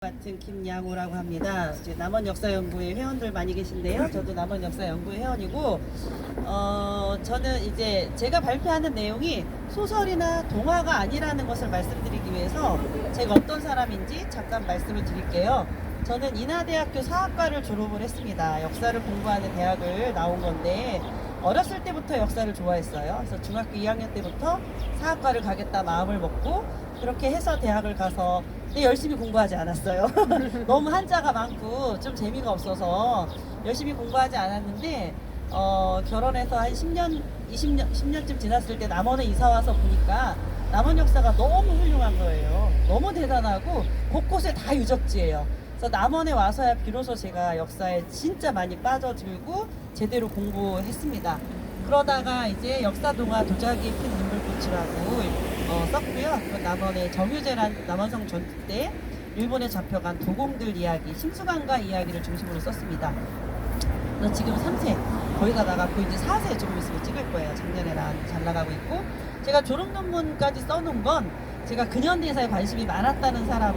같은 김양호라고 합니다. 이제 남원역사연구회 회원들 많이 계신데요. 저도 남원역사연구회 회원이고, 저는 이제 제가 발표하는 내용이 소설이나 동화가 아니라는 것을 말씀드리기 위해서 제가 어떤 사람인지 잠깐 말씀을 드릴게요. 저는 인하대학교 사학과를 졸업을 했습니다. 역사를 공부하는 대학을 나온 건데 어렸을 때부터 역사를 좋아했어요. 그래서 중학교 2학년 때부터 사학과를 가겠다 마음을 먹고 그렇게 해서 대학을 가서 근데 열심히 공부하지 않았어요. 너무 한자가 많고 좀 재미가 없어서 열심히 공부하지 않았는데 결혼해서 한 10년쯤 지났을 때 남원에 이사 와서 보니까 남원 역사가 너무 훌륭한 거예요. 너무 대단하고 곳곳에 다 유적지예요. 그래서 남원에 와서야 비로소 제가 역사에 진짜 많이 빠져들고 제대로 공부했습니다. 그러다가 이제 역사동화 도자기 핀 눈물꽃이라고 썼고요. 남원의 정유재란 남원성 전투 때 일본에 잡혀간 도공들 이야기, 심수관과 이야기를 중심으로 썼습니다. 그래서 지금 3세 거의 다 나갔고 이제 4세 조금 있으면 찍을 거예요. 작년에 잘 나가고 있고 제가 졸업 논문까지 써놓은 건 제가 근현대사에 관심이 많았다는 사람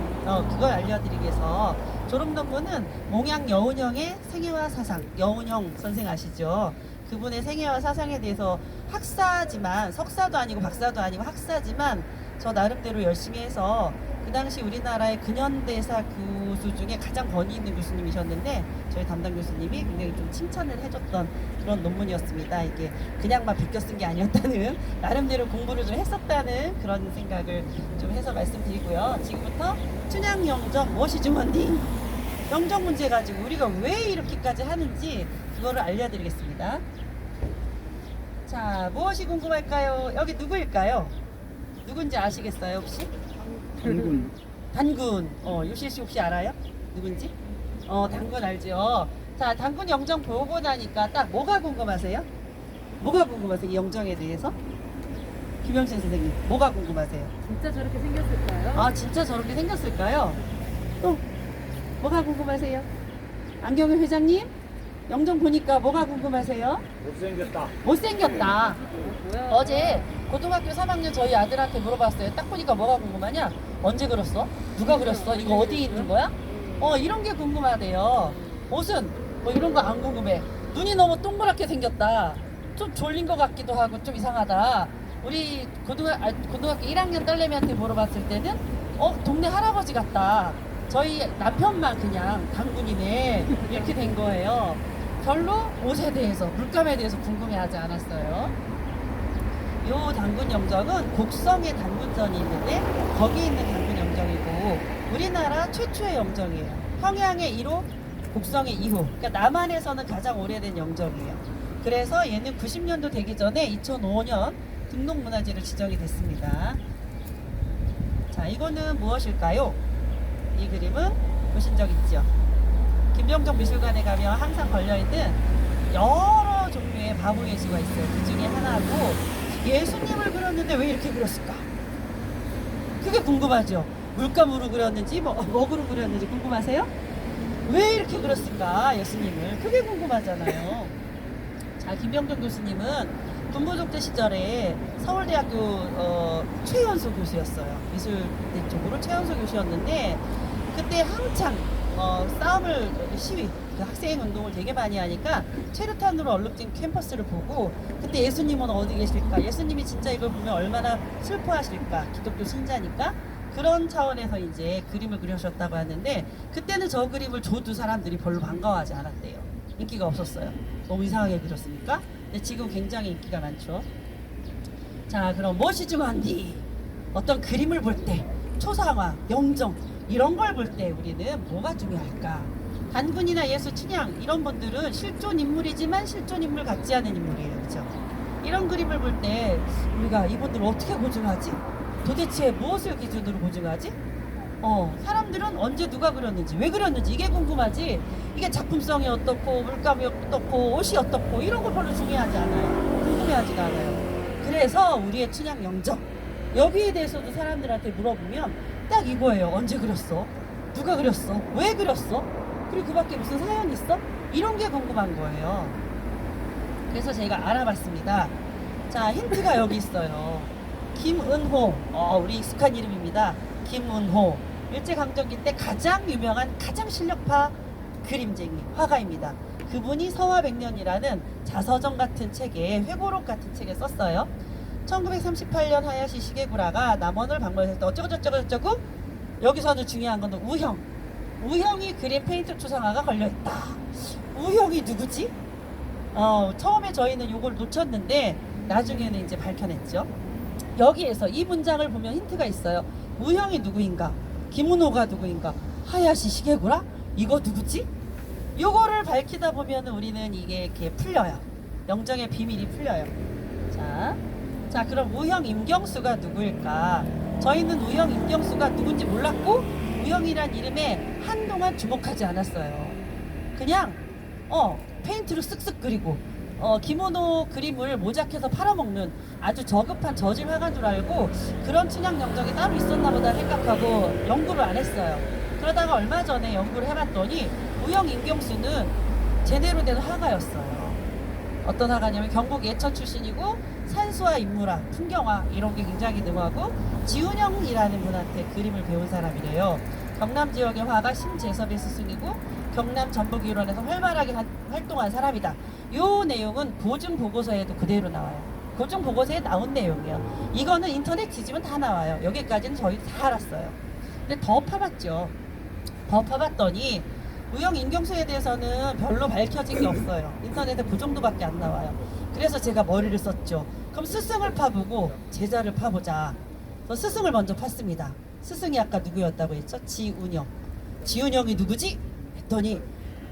그걸 알려드리기 위해서 졸업 논문은 몽양 여운형의 생애와 사상, 여운형 선생 아시죠? 그분의 생애와 사상에 대해서 학사지만 석사도 아니고 박사도 아니고 학사지만 저 나름대로 열심히 해서 그 당시 우리나라의 근현대사 교수 중에 가장 권위 있는 교수님이셨는데 저희 담당 교수님이 굉장히 좀 칭찬을 해줬던 그런 논문이었습니다. 이게 그냥만 베껴 쓴 게 아니었다는 나름대로 공부를 좀 했었다는 그런 생각을 좀 해서 말씀드리고요. 지금부터 춘향 영정 무엇이 중헌디 영정 문제 가지고 우리가 왜 이렇게까지 하는지 그거를 알려드리겠습니다. 자, 무엇이 궁금할까요? 여기 누구일까요? 누군지 아시겠어요, 혹시? 단군. 단군. 유실 씨 혹시 알아요? 누군지? 단군 알죠? 자, 단군 영정 보고 나니까 딱 뭐가 궁금하세요? 뭐가 궁금하세요? 이 영정에 대해서? 김영신 선생님, 뭐가 궁금하세요? 진짜 저렇게 생겼을까요? 아, 진짜 저렇게 생겼을까요? 또, 뭐가 궁금하세요? 안경현 회장님? 영정 보니까 뭐가 궁금하세요? 못생겼다. 못생겼다. 뭐야? 어제 고등학교 3학년 저희 아들한테 물어봤어요. 딱 보니까 뭐가 궁금하냐? 언제 그렸어? 누가 그렸어? 이거 어디에 있는 거야? 이런 게 궁금하대요. 옷은 뭐 이런 거 안 궁금해. 눈이 너무 동그랗게 생겼다. 좀 졸린 것 같기도 하고 좀 이상하다. 우리 고등학교 1학년 딸내미한테 물어봤을 때는 동네 할아버지 같다. 저희 남편만 그냥 단군이네 이렇게 된 거예요. 별로 옷에 대해서 물감에 대해서 궁금해하지 않았어요. 요 단군 영정은 곡성에 단군전이 있는데 거기 있는 단군 영정이고 우리나라 최초의 영정이에요. 평양의 1호, 곡성의 2호. 그러니까 남한에서는 가장 오래된 영정이에요. 그래서 얘는 90년도 되기 전에 2005년 등록문화재로 지정이 됐습니다. 자, 이거는 무엇일까요? 이 그림은 보신 적 있죠? 김병정 미술관에 가면 항상 걸려있는 여러 종류의 바보 예수가 있어요. 그 중에 하나고 예수님을 그렸는데 왜 이렇게 그렸을까? 그게 궁금하죠? 물감으로 그렸는지 먹으로 그렸는지 궁금하세요? 왜 이렇게 그렸을까? 예수님을. 그게 궁금하잖아요. 자, 김병정 교수님은 군부족대 시절에 서울대학교 최연소 교수였어요. 미술대 쪽으로 최연소 교수였는데 그때 한창 시위, 그 학생 운동을 되게 많이 하니까 최루탄으로 얼룩진 캠퍼스를 보고 그때 예수님은 어디 계실까? 예수님이 진짜 이걸 보면 얼마나 슬퍼하실까? 기독교 신자니까 그런 차원에서 이제 그림을 그려셨다고 하는데 그때는 저 그림을 줘도 사람들이 별로 반가워하지 않았대요. 인기가 없었어요. 너무 이상하게 그렸으니까. 근데 지금 굉장히 인기가 많죠. 자, 그럼 무엇이 중요한디? 어떤 그림을 볼 때 초상화, 영정 이런 걸 볼 때 우리는 뭐가 중요할까? 단군이나 예수, 춘향 이런 분들은 실존 인물이지만 실존 인물 같지 않은 인물이에요. 그렇죠? 이런 그림을 볼 때 우리가 이분들을 어떻게 고증하지? 도대체 무엇을 기준으로 고증하지? 사람들은 언제 누가 그렸는지 왜 그렸는지 이게 궁금하지 이게 작품성이 어떻고 물감이 어떻고 옷이 어떻고 이런 거 별로 중요하지 않아요. 궁금해하지가 않아요. 그래서 우리의 춘향 영정 여기에 대해서도 사람들한테 물어보면 딱 이거예요. 언제 그렸어? 누가 그렸어? 왜 그렸어? 그리고 그 밖에 무슨 사연이 있어? 이런 게 궁금한 거예요. 그래서 제가 알아봤습니다. 자, 힌트가 여기 있어요. 김은호, 우리 익숙한 이름입니다. 김은호. 일제강점기 때 가장 유명한 가장 실력파 그림쟁이 화가입니다. 그분이 서화백년이라는 자서전 같은 책에 회고록 같은 책에 썼어요. 1938년 하야시 시게구라가 남원을 방문했을 때 어쩌고 여기서는 중요한 건 우형이 그린 페인트 초상화가 걸려있다. 우형이 누구지? 처음에 저희는 요걸 놓쳤는데 나중에는 이제 밝혀냈죠. 여기에서 이 문장을 보면 힌트가 있어요. 우형이 누구인가? 김은호가 누구인가? 하야시 시게구라? 이거 누구지? 요거를 밝히다 보면 우리는 이게 이렇게 풀려요. 영정의 비밀이 풀려요. 자, 그럼 우형 임경수가 누구일까? 저희는 우형 임경수가 누군지 몰랐고 우형이란 이름에 한동안 주목하지 않았어요. 그냥 페인트로 쓱쓱 그리고 김원호 그림을 모작해서 팔아먹는 아주 저급한 저질 화가인 줄 알고 그런 춘향 영정이 따로 있었나 보다 생각하고 연구를 안 했어요. 그러다가 얼마 전에 연구를 해봤더니 우형 임경수는 제대로 된 화가였어요. 어떤 화가냐면 경북 예천 출신이고 산수화 인물화, 풍경화 이런 게 굉장히 능하고 지훈영이라는 분한테 그림을 배운 사람이래요. 경남 지역의 화가 심재섭의 스승이고 경남 전북일원에서 활발하게 활동한 사람이다. 요 내용은 고증 보고서에도 그대로 나와요. 고증 보고서에 나온 내용이에요. 이거는 인터넷 뒤지면 다 나와요. 여기까지는 저희 다 알았어요. 근데 더 파봤죠. 더 파봤더니 우형 임경수에 대해서는 별로 밝혀진 게 없어요. 인터넷에 그 정도밖에 안 나와요. 그래서 제가 머리를 썼죠. 그럼 스승을 파보고 제자를 파보자. 그래서 스승을 먼저 팠습니다. 스승이 아까 누구였다고 했죠? 지운영. 지운영이 누구지? 했더니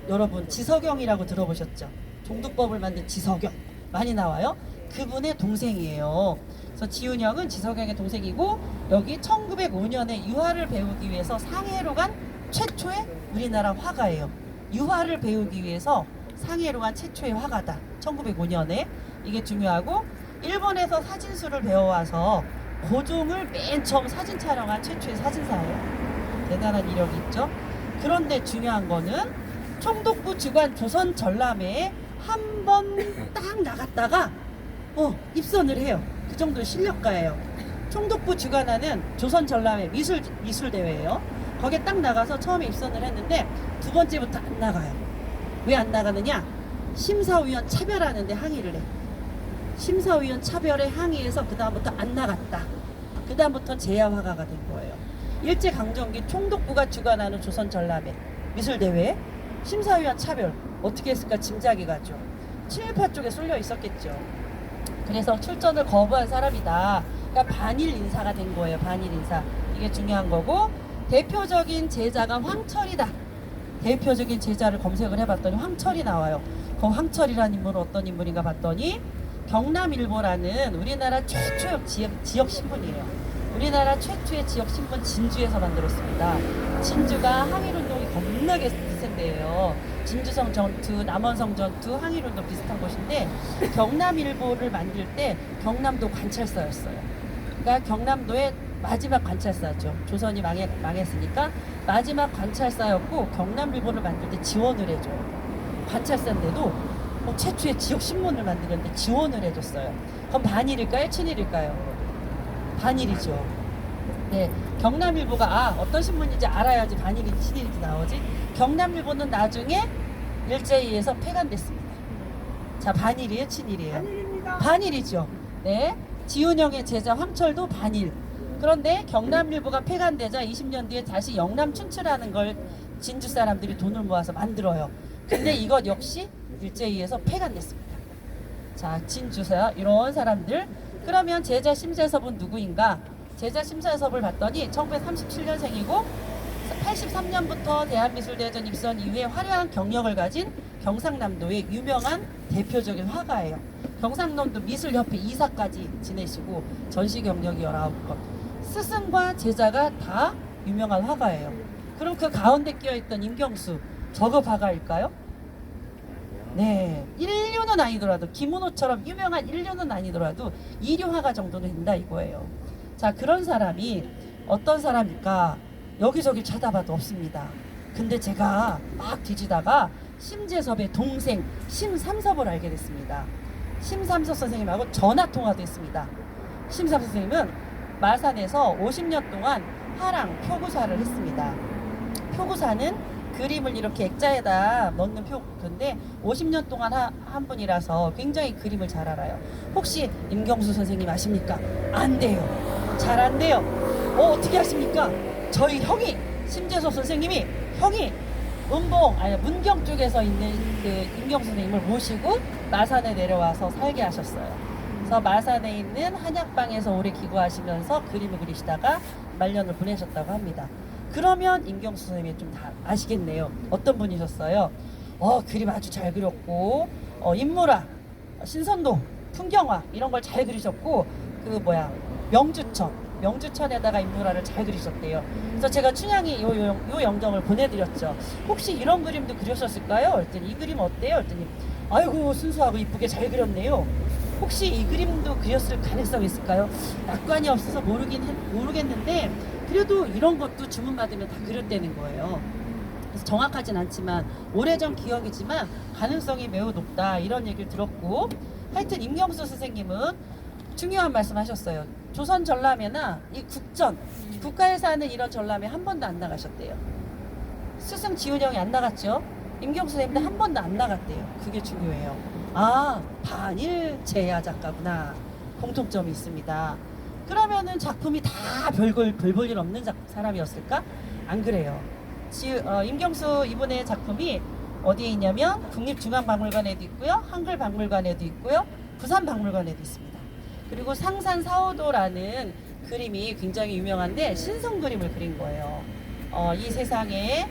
여러분 지석영이라고 들어보셨죠? 종두법을 만든 지석영 많이 나와요. 그분의 동생이에요. 그래서 지운영은 지석영의 동생이고 여기 1905년에 유화를 배우기 위해서 상해로 간 최초의 우리나라 화가예요. 유화를 배우기 위해서 상해로 간 최초의 화가다. 1905년에 이게 중요하고 일본에서 사진술을 배워와서 고종을 맨 처음 사진 촬영한 최초의 사진사예요. 대단한 이력이 있죠. 그런데 중요한 거는 총독부 주관 조선 전람회에 한 번 딱 나갔다가 입선을 해요. 그 정도 실력가예요. 총독부 주관하는 조선 전람회 미술 대회예요. 거기에 딱 나가서 처음에 입선을 했는데 두 번째부터 안 나가요. 왜 안 나가느냐? 심사위원 차별하는데 항의를 해. 심사위원 차별에 항의해서 그 다음부터 안 나갔다. 그 다음부터 제야 화가가 된 거예요. 일제강점기 총독부가 주관하는 조선 전람회 미술대회 심사위원 차별 어떻게 했을까 짐작이 가죠. 친일파 쪽에 쏠려 있었겠죠. 그래서 출전을 거부한 사람이다. 그러니까 반일 인사가 된 거예요. 반일 인사. 이게 중요한 거고 대표적인 제자가 황철이다. 대표적인 제자를 검색을 해봤더니 황철이 나와요. 그 황철이라는 인물은 어떤 인물인가 봤더니 경남일보라는 우리나라 최초의 지역 신문이에요. 우리나라 최초의 지역 신문 진주에서 만들었습니다. 진주가 항일운동이 겁나게 센 데예요. 진주성 전투, 남원성 전투, 항일운동 비슷한 곳인데 경남일보를 만들 때 경남도 관찰사였어요. 그러니까 경남도의 마지막 관찰사죠. 조선이 망했으니까 마지막 관찰사였고 경남일보를 만들 때 지원을 해줘요. 관찰사인데도 최초의 지역 신문을 만드는데 지원을 해줬어요. 그럼 반일일까요? 친일일까요? 반일이죠. 네, 경남일보가 어떤 신문인지 알아야지 반일인지 친일인지 나오지. 경남일보는 나중에 일제에 의해서 폐간됐습니다. 자, 반일이에요? 친일이에요? 반일입니다. 반일이죠. 네, 지훈영의 제자 황철도 반일. 그런데 경남일보가 폐간되자 20년 뒤에 다시 영남 춘추라는 걸 진주 사람들이 돈을 모아서 만들어요. 근데 이것 역시 일제에 의해서 폐간됐습니다. 자, 진주사 이런 사람들. 그러면 제자 심재섭은 누구인가? 제자 심재섭을 봤더니 1937년생이고 83년부터 대한미술대전 입선 이후에 화려한 경력을 가진 경상남도의 유명한 대표적인 화가예요. 경상남도 미술협회 이사까지 지내시고 전시 경력이 19건. 스승과 제자가 다 유명한 화가예요. 그럼 그 가운데 끼어있던 임경수 저거 화가일까요? 네, 인류는 아니더라도 김은호처럼 유명한 인류는 아니더라도 이류 화가 정도는 된다 이거예요. 자, 그런 사람이 어떤 사람일까? 여기저기 찾아봐도 없습니다. 근데 제가 막 뒤지다가 심재섭의 동생 심삼섭을 알게 됐습니다. 심삼섭 선생님하고 전화 통화도 했습니다. 심삼섭 선생님은 마산에서 50년 동안 화랑 표구사를 했습니다. 표구사는 그림을 이렇게 액자에다 넣는 표인데 50년 동안 한 분이라서 굉장히 그림을 잘 알아요. 혹시 임경수 선생님 아십니까? 안 돼요. 잘 안 돼요. 어떻게 하십니까? 저희 형이 심재섭 선생님이 형이 문경 쪽에서 있는 그 임경수 선생님을 모시고 마산에 내려와서 살게 하셨어요. 그래서 마산에 있는 한약방에서 오래 기고하시면서 그림을 그리시다가 말년을 보내셨다고 합니다. 그러면 임경수 선생님이 좀 다 아시겠네요. 어떤 분이셨어요? 그림 아주 잘 그렸고 인물화, 신선도, 풍경화 이런 걸 잘 그리셨고 명주천에다가 인물화를 잘 그리셨대요. 그래서 제가 춘향이 요 영정을 보내드렸죠. 혹시 이런 그림도 그렸었을까요? 그랬더니 이 그림 어때요? 그랬더니 아이고 순수하고 이쁘게 잘 그렸네요. 혹시 이 그림도 그렸을 가능성이 있을까요? 낙관이 없어서 모르겠는데 그래도 이런 것도 주문받으면 다 그렸다는 거예요. 그래서 정확하진 않지만 오래전 기억이지만 가능성이 매우 높다 이런 얘기를 들었고, 하여튼 임경수 선생님은 중요한 말씀 하셨어요. 조선 전람회나 이 국가에서 하는 이런 전람회 한 번도 안 나가셨대요. 스승 지훈형이 안 나갔죠. 임경수 선생님도 한 번도 안 나갔대요. 그게 중요해요. 반일 제야 작가구나. 공통점이 있습니다. 그러면은 작품이 다 별 볼 일 없는 사람이었을까? 안 그래요. 임경수 이분의 작품이 어디에 있냐면 국립중앙박물관에도 있고요, 한글박물관에도 있고요, 부산박물관에도 있습니다. 그리고 상산사오도라는 그림이 굉장히 유명한데 신성 그림을 그린 거예요. 이 세상에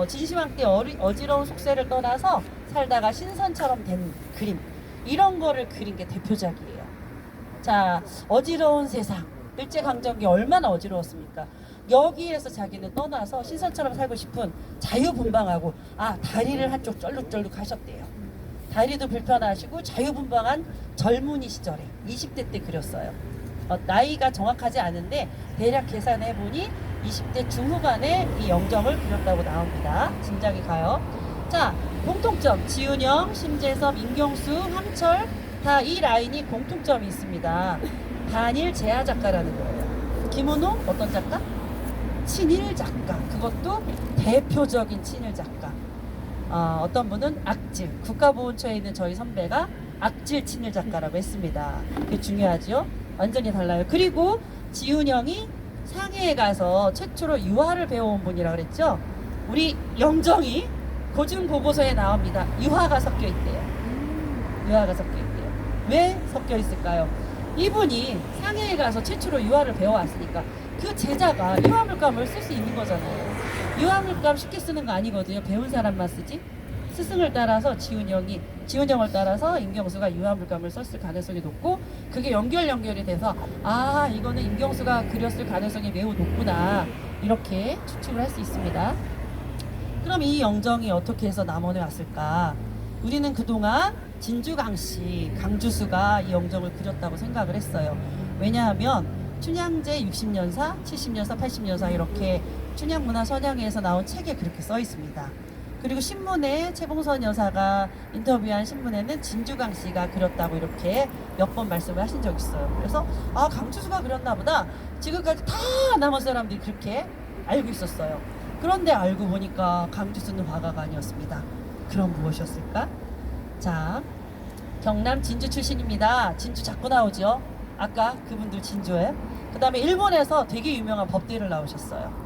진시황 때 어지러운 속세를 떠나서 살다가 신선처럼 된 그림, 이런 거를 그린 게 대표작이에요. 자, 어지러운 세상, 일제강점기 얼마나 어지러웠습니까? 여기에서 자기는 떠나서 신선처럼 살고 싶은 자유분방하고 다리를 한쪽 쩔룩쩔룩 하셨대요. 다리도 불편하시고 자유분방한 젊은이 시절에 20대 때 그렸어요. 나이가 정확하지 않은데 대략 계산해보니 20대 중후반에 이 영정을 그렸다고 나옵니다. 짐작이 가요. 자, 공통점 지훈영, 심재섭, 임경수, 함철 다 이 라인이 공통점이 있습니다. 반일 제야 작가라는 거예요. 김은호 어떤 작가? 친일 작가. 그것도 대표적인 친일 작가. 어떤 분은 악질, 국가보훈처에 있는 저희 선배가 악질 친일 작가라고 했습니다. 그게 중요하죠. 완전히 달라요. 그리고 지훈영이 상해에 가서 최초로 유화를 배워온 분이라고 그랬죠. 우리 영정이 고증보고서에 나옵니다. 유화가 섞여 있대요. 유화가 섞여 있대요. 왜 섞여 있을까요? 이분이 상해에 가서 최초로 유화를 배워왔으니까 그 제자가 유화물감을 쓸 수 있는 거잖아요. 유화물감 쉽게 쓰는 거 아니거든요. 배운 사람만 쓰지. 스승을 따라서 지훈영을 따라서 임경수가 유화물감을 썼을 가능성이 높고, 그게 연결이 돼서 이거는 임경수가 그렸을 가능성이 매우 높구나, 이렇게 추측을 할 수 있습니다. 그럼 이 영정이 어떻게 해서 남원에 왔을까? 우리는 그동안 진주강씨, 강주수가 이 영정을 그렸다고 생각을 했어요. 왜냐하면 춘향제 60년사, 70년사, 80년사 이렇게 춘향문화선양회에서 나온 책에 그렇게 써 있습니다. 그리고 신문에 최봉선 여사가 인터뷰한 신문에는 진주강씨가 그렸다고 이렇게 몇 번 말씀을 하신 적이 있어요. 그래서 강주수가 그렸나 보다, 지금까지 다 남원 사람들이 그렇게 알고 있었어요. 그런데 알고 보니까 강주수는 화가가 아니었습니다. 그럼 무엇이었을까? 자, 경남 진주 출신입니다. 진주 자꾸 나오죠. 아까 그분들 진주에. 그 다음에 일본에서 되게 유명한 법대를 나오셨어요.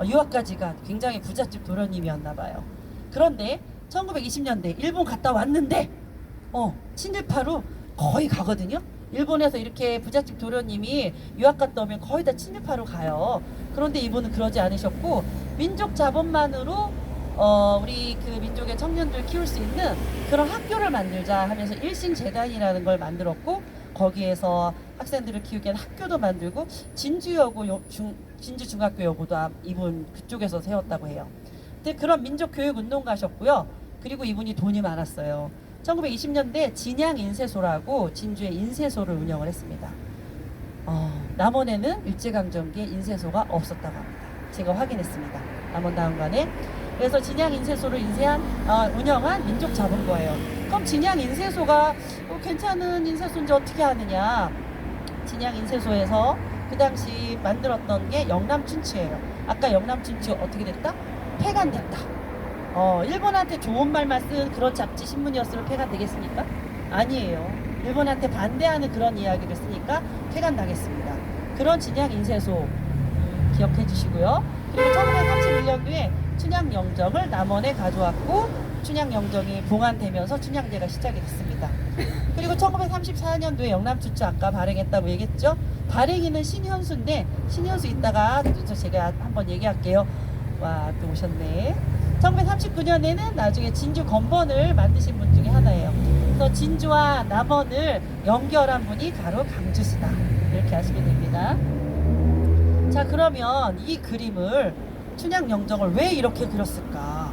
유학까지 간 굉장히 부잣집 도련님이었나 봐요. 그런데 1920년대 일본 갔다 왔는데 친일파로 거의 가거든요. 일본에서 이렇게 부잣집 도련님이 유학 갔다 오면 거의 다 친일파로 가요. 그런데 이분은 그러지 않으셨고, 민족 자본만으로 우리 그 민족의 청년들 키울 수 있는 그런 학교를 만들자 하면서 일신재단이라는 걸 만들었고, 거기에서 학생들을 키우기 위한 학교도 만들고, 진주중학교여고도 이분 그쪽에서 세웠다고 해요. 근데 그런 민족교육운동가셨고요. 그리고 이분이 돈이 많았어요. 1920년대 진양인쇄소라고 진주에 인쇄소를 운영을 했습니다. 남원에는 일제강점기에 인쇄소가 없었다고 합니다. 제가 확인했습니다. 남원다운관에. 그래서 진양인쇄소를 운영한 민족자본거예요. 그럼 진양인쇄소가 괜찮은 인쇄소인지 어떻게 하느냐. 진양인쇄소에서 그 당시 만들었던 게 영남춘추예요. 아까 영남춘추 어떻게 됐다? 폐간됐다. 일본한테 좋은 말만 쓴 그런 잡지 신문이었으면 폐간되겠습니까? 아니에요. 일본한테 반대하는 그런 이야기를 쓰니까 폐간당했습니다. 그런 진양 인쇄소 기억해 주시고요. 그리고 1931년도에 춘향영정을 남원에 가져왔고 춘향영정이 봉안되면서 춘향제가 시작이 됐습니다. 그리고 1934년도에 영남춘추 아까 발행했다고 얘기했죠. 발행인은 신현수인데 신현수 이따가 제가 한번 얘기할게요. 와, 또 오셨네. 1939년에는 나중에 진주 건번을 만드신 분 중에 하나예요. 그래서 진주와 남원을 연결한 분이 바로 강주시다. 이렇게 아시면 됩니다. 자, 그러면 이 그림을 춘향영정을 왜 이렇게 그렸을까?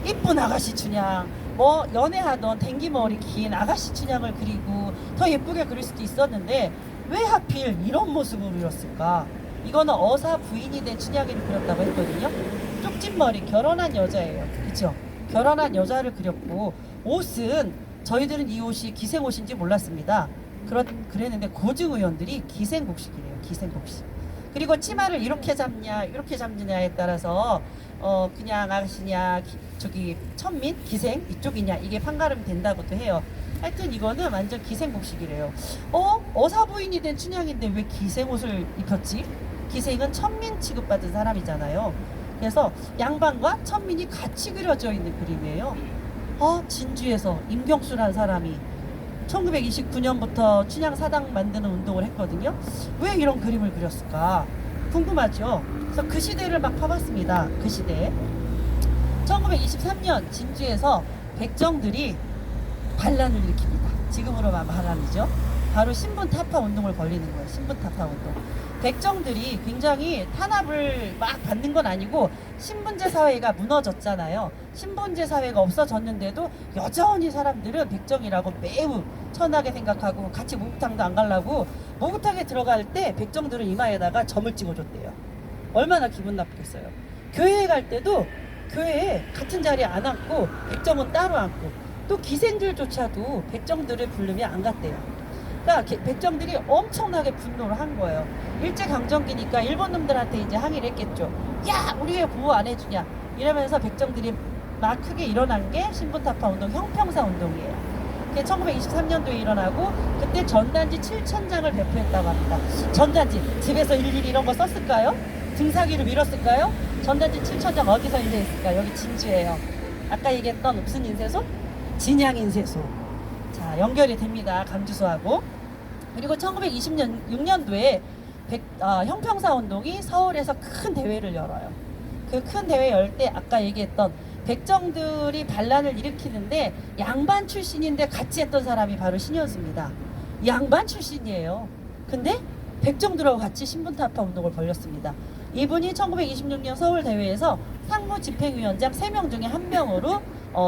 이쁜 아가씨 춘향, 뭐 연애하던 댕기머리 긴 아가씨 춘향을 그리고 더 예쁘게 그릴 수도 있었는데 왜 하필 이런 모습을 그렸을까? 이거는 어사 부인이 된 춘향이를 그렸다고 했거든요. 쪽진머리 결혼한 여자예요. 그쵸? 결혼한 여자를 그렸고 옷은 저희들은 이 옷이 기생옷인지 몰랐습니다. 그랬는데 고증 의원들이 기생복식이래요. 기생복식. 그리고 치마를 이렇게 잡냐 이렇게 잡느냐에 따라서 그냥 아가씨냐 저기 천민 기생 이쪽이냐 이게 판가름이 된다고도 해요. 하여튼 이거는 완전 기생복식이래요. 어사부인이 된 춘향인데 왜 기생옷을 입혔지? 기생은 천민 취급받은 사람이잖아요. 그래서 양반과 천민이 같이 그려져 있는 그림이에요. 진주에서 임경수라는 사람이 1929년부터 춘향 사당 만드는 운동을 했거든요. 왜 이런 그림을 그렸을까? 궁금하죠? 그래서 그 시대를 막 파봤습니다. 그 시대. 1923년 진주에서 백정들이 반란을 일으킵니다. 지금으로 말하면이죠. 바로 신분 타파 운동을 벌이는 거예요. 신분 타파 운동. 백정들이 굉장히 탄압을 막 받는 건 아니고 신분제 사회가 무너졌잖아요. 신분제 사회가 없어졌는데도 여전히 사람들은 백정이라고 매우 천하게 생각하고 같이 목욕탕도 안 가려고 목욕탕에 들어갈 때 백정들은 이마에다가 점을 찍어줬대요. 얼마나 기분 나쁘겠어요. 교회에 갈 때도 교회에 같은 자리에 안 앉고 백정은 따로 앉고 또 기생들조차도 백정들을 부르면 안 갔대요. 그러니까 백정들이 엄청나게 분노를 한 거예요. 일제강점기니까 일본 놈들한테 이제 항의를 했겠죠. 야, 우리 왜 보호 안 해주냐 이러면서 백정들이 막 크게 일어난 게 신분타파 운동, 형평사 운동이에요. 그게 1923년도에 일어나고 그때 전단지 7,000장을 배포했다고 합니다. 전단지 집에서 일일이 이런 거 썼을까요? 등사기를 밀었을까요? 전단지 7,000장 어디서 인쇄했을까요? 여기 진주예요. 아까 얘기했던 무슨 인쇄소? 진양 인쇄소. 자, 연결이 됩니다. 강주소하고. 그리고 1926년도에 형평사 운동이 서울에서 큰 대회를 열어요. 그 큰 대회 열 때 아까 얘기했던 백정들이 반란을 일으키는데 양반 출신인데 같이 했던 사람이 바로 신현수입니다. 양반 출신이에요. 근데 백정들하고 같이 신분타파 운동을 벌였습니다. 이분이 1926년 서울대회에서 상무집행위원장 3명 중에 1명으로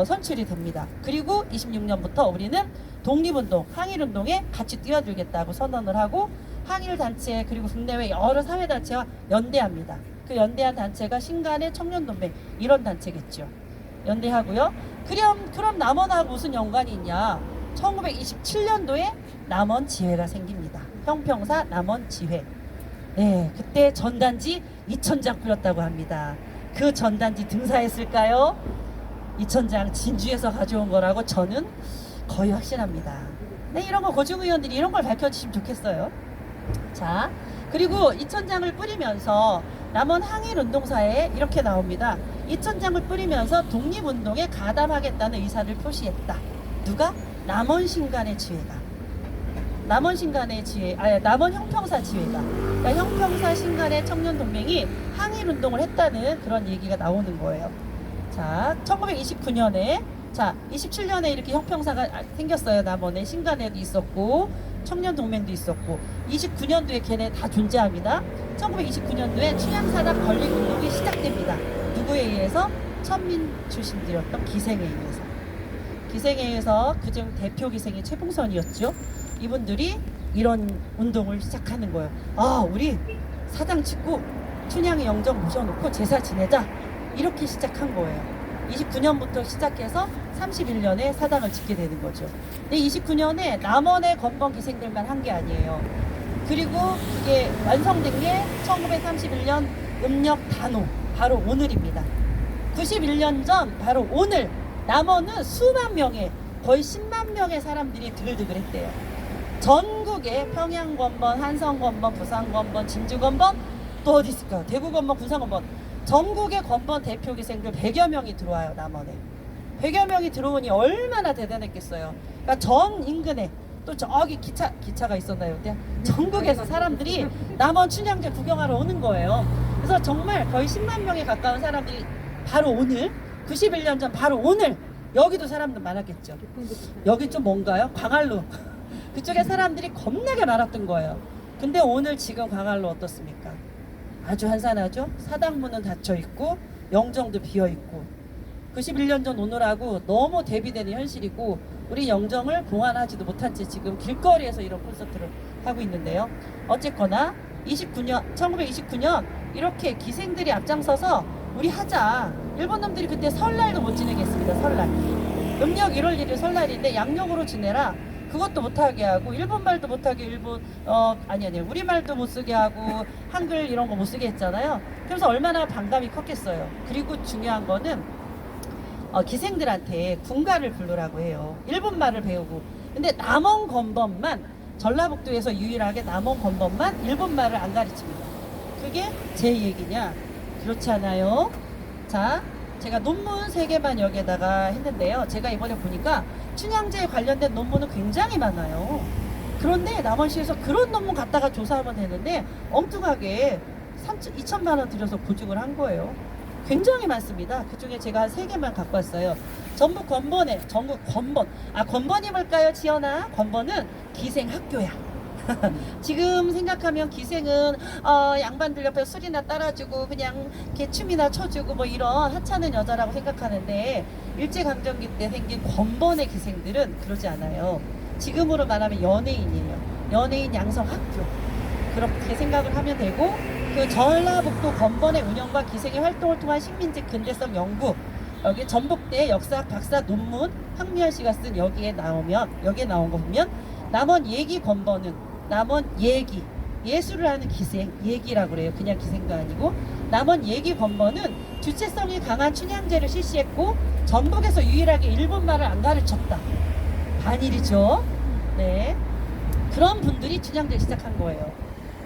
선출이 됩니다. 그리고 26년부터 우리는 독립운동, 항일운동에 같이 뛰어들겠다고 선언을 하고 항일단체 그리고 국내외 여러 사회단체와 연대합니다. 그 연대한 단체가 신간의 청년동맹 이런 단체겠죠. 연대하고요. 그럼 남원하고 무슨 연관이 있냐? 1927년도에 남원지회가 생깁니다. 형평사 남원지회. 네, 그때 전단지 2,000장 뿌렸다고 합니다. 그 전단지 등사했을까요? 2,000장 진주에서 가져온 거라고 저는 거의 확신합니다. 네, 이런 거 고증의원들이 이런 걸 밝혀주시면 좋겠어요. 자, 그리고 2,000장을 뿌리면서 남원 항일운동사에 이렇게 나옵니다. 2,000장을 뿌리면서 독립운동에 가담하겠다는 의사를 표시했다. 누가? 남원신간의 지회가. 남원신간의 지회, 남원 형평사 지회가. 그러니까 형평사 신간의 청년동맹이 항일운동을 했다는 그런 얘기가 나오는 거예요. 자, 1929년에 27년에 이렇게 형평사가 생겼어요. 남원에 신간에도 있었고 청년동맹도 있었고 29년도에 걔네 다 존재합니다. 1929년도에 춘향사당 건립운동이 시작됩니다. 누구에 의해서? 천민 출신들이었던 기생에 의해서. 기생에 의해서 그중 대표 기생이 최봉선이었죠. 이분들이 이런 운동을 시작하는 거예요. 우리 사당 짓고 춘향의 영정 모셔놓고 제사 지내자. 이렇게 시작한 거예요. 29년부터 시작해서 31년에 사당을 짓게 되는 거죠. 근데 29년에 남원의 건번 기생들만 한 게 아니에요. 그리고 그게 완성된 게 1931년 음력 단오, 바로 오늘입니다. 91년 전 바로 오늘 남원은 수만 명의, 거의 10만 명의 사람들이 드글드글했대요. 전국에 평양권번, 한성권번, 부산권번, 진주권번, 또 어디 있을까요? 대구권번, 군산권번, 전국의 권번 대표 기생들 100여 명이 들어와요. 남원에 100여 명이 들어오니 얼마나 대단했겠어요. 그러니까 전 인근에 또 저기 기차가 있었나요? 그때 전국에서 사람들이 남원 춘향제 구경하러 오는 거예요. 그래서 정말 거의 10만 명에 가까운 사람들이 바로 오늘, 91년 전 바로 오늘, 여기도 사람들 많았겠죠. 여기 좀 뭔가요? 광안루 그쪽에 사람들이 겁나게 많았던 거예요. 근데 오늘 지금 광안루 어떻습니까? 아주 한산하죠. 사당문은 닫혀 있고 영정도 비어 있고, 91년 전 오늘하고 너무 대비되는 현실이고, 우리 영정을 봉안하지도 못한 채 지금 길거리에서 이런 콘서트를 하고 있는데요. 어쨌거나 1929년 이렇게 기생들이 앞장서서 우리 하자. 일본 놈들이 그때 설날도 못 지내게 했습니다. 설날. 음력 1월 1일 설날인데 양력으로 지내라. 그것도 못하게 하고, 일본말도 못하게 아니 우리말도 못쓰게 하고, 한글 이런 거 못쓰게 했잖아요. 그래서 얼마나 반감이 컸겠어요. 그리고 중요한 거는 기생들한테 군가를 부르라고 해요. 일본말을 배우고. 근데 남원 건번만, 전라북도에서 유일하게 남원 건번만 일본말을 안 가르칩니다. 그게 제 얘기냐? 그렇지 않아요? 자, 제가 논문 3개만 여기에다가 했는데요. 제가 이번에 보니까 춘향제에 관련된 논문은 굉장히 많아요. 그런데 남원시에서 그런 논문 갖다가 조사하면 되는데 엉뚱하게 2천만 원 들여서 보증을 한 거예요. 굉장히 많습니다. 그 중에 제가 한 3개만 갖고 왔어요. 전북 권번에, 전국 권번. 권번이 뭘까요, 지연아? 권번은 기생학교야. 지금 생각하면 기생은 양반들 옆에 술이나 따라주고 그냥 이렇게 춤이나 춰주고 뭐 이런 하찮은 여자라고 생각하는데, 일제강점기 때 생긴 권번의 기생들은 그러지 않아요. 지금으로 말하면 연예인이에요. 연예인 양성학교. 그렇게 생각을 하면 되고, 그 전라북도 권번의 운영과 기생의 활동을 통한 식민지 근대성 연구, 여기 전북대 역사학 박사 논문 황미연 씨가 쓴 여기에 나온 거 보면, 남원 예기 권번은 남원 예기, 예술을 하는 기생, 예기라고 그래요. 그냥 기생도 아니고. 남원 예기 권번은 주체성이 강한 춘향제를 실시했고, 전북에서 유일하게 일본말을 안 가르쳤다. 반일이죠. 네, 그런 분들이 춘향제를 시작한 거예요.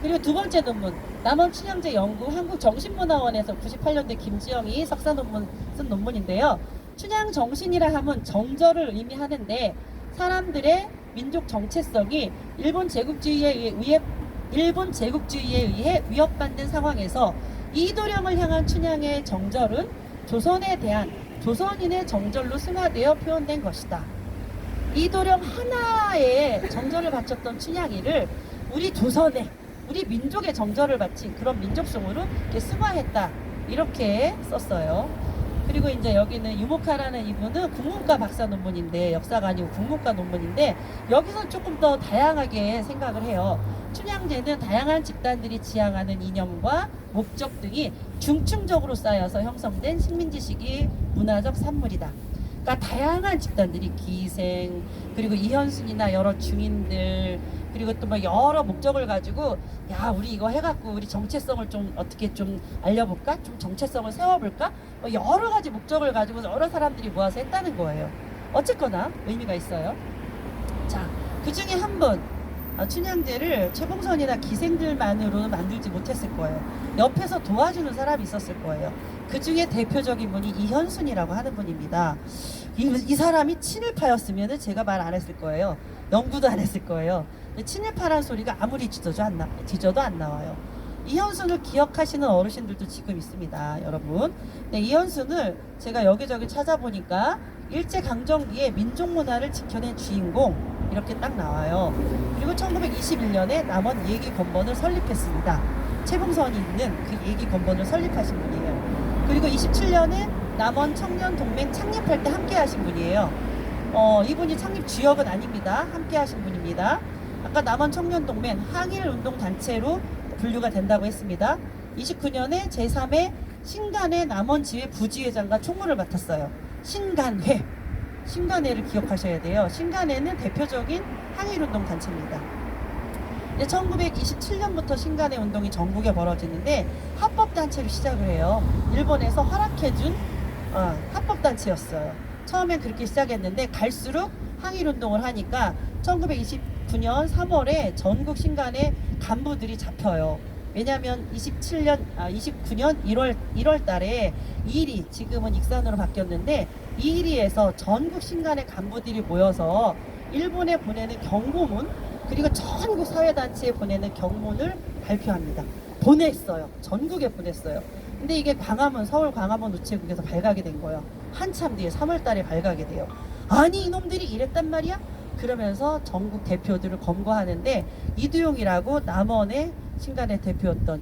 그리고 두 번째 논문, 남원 춘향제 연구 한국정신문화원에서 98년대 김지영이 석사 논문 쓴 논문인데요. 춘향 정신이라 하면 정절을 의미하는데, 사람들의 민족 정체성이 일본 제국주의에 의해 위협받는 상황에서 이도령을 향한 춘향의 정절은 조선에 대한 조선인의 정절로 승화되어 표현된 것이다. 이도령 하나의 정절을 바쳤던 춘향이를 우리 조선의, 우리 민족의 정절을 바친 그런 민족성으로 이렇게 승화했다. 이렇게 썼어요. 그리고 이제 여기는 유목하라는 이분은 국문과 박사 논문인데, 역사가 아니고 국문과 논문인데, 여기서 조금 더 다양하게 생각을 해요. 춘향제는 다양한 집단들이 지향하는 이념과 목적 등이 중층적으로 쌓여서 형성된 식민지식의 문화적 산물이다. 그러니까 다양한 집단들이, 기생, 그리고 이현순이나 여러 중인들, 그리고 또 뭐 여러 목적을 가지고, 야, 우리 이거 해갖고 우리 정체성을 좀 어떻게 좀 알려볼까? 좀 정체성을 세워볼까? 뭐 여러 가지 목적을 가지고 여러 사람들이 모아서 했다는 거예요. 어쨌거나 의미가 있어요. 자, 그 중에 한 분, 춘향제를 최봉선이나 기생들만으로는 만들지 못했을 거예요. 옆에서 도와주는 사람이 있었을 거예요. 그 중에 대표적인 분이 이현순이라고 하는 분입니다. 이 사람이 친일파였으면 제가 말 안 했을 거예요. 연구도 안 했을 거예요. 친일파란 소리가 아무리 뒤져도 안 나와요. 이현순을 기억하시는 어르신들도 지금 있습니다, 여러분. 네, 이현순을 제가 여기저기 찾아보니까 일제강점기에 민족문화를 지켜낸 주인공, 이렇게 딱 나와요. 그리고 1921년에 남원 예기권번을 설립했습니다. 최봉선이 있는 그 예기권번을 설립하신 분이에요. 그리고 27년에 남원 청년동맹 창립할 때 함께 하신 분이에요. 이분이 창립 주역은 아닙니다. 함께 하신 분입니다. 아까 남원 청년동맹 항일운동단체로 분류가 된다고 했습니다. 29년에 제3회 신간회 남원지회 부지회장과 총무를 맡았어요. 신간회를 기억하셔야 돼요. 신간회는 대표적인 항일운동단체입니다. 근데 1927년부터 신간의 운동이 전국에 벌어지는데 합법단체로 시작을 해요. 일본에서 허락해준 합법단체였어요. 처음엔 그렇게 시작했는데 갈수록 항일운동을 하니까 1929년 3월에 전국 신간의 간부들이 잡혀요. 왜냐하면 29년 1월 달에 이리, 지금은 익산으로 바뀌었는데 이리에서 전국 신간의 간부들이 모여서 일본에 보내는 경고문, 그리고 전국 사회단체에 보내는 경문을 발표합니다. 보냈어요. 전국에 보냈어요. 근데 이게 서울 광화문 우체국에서 발각이 된 거예요. 한참 뒤에 3월 달에 발각이 돼요. 아니 이놈들이 이랬단 말이야? 그러면서 전국 대표들을 검거하는데 이두용이라고 남원의 신간의 대표였던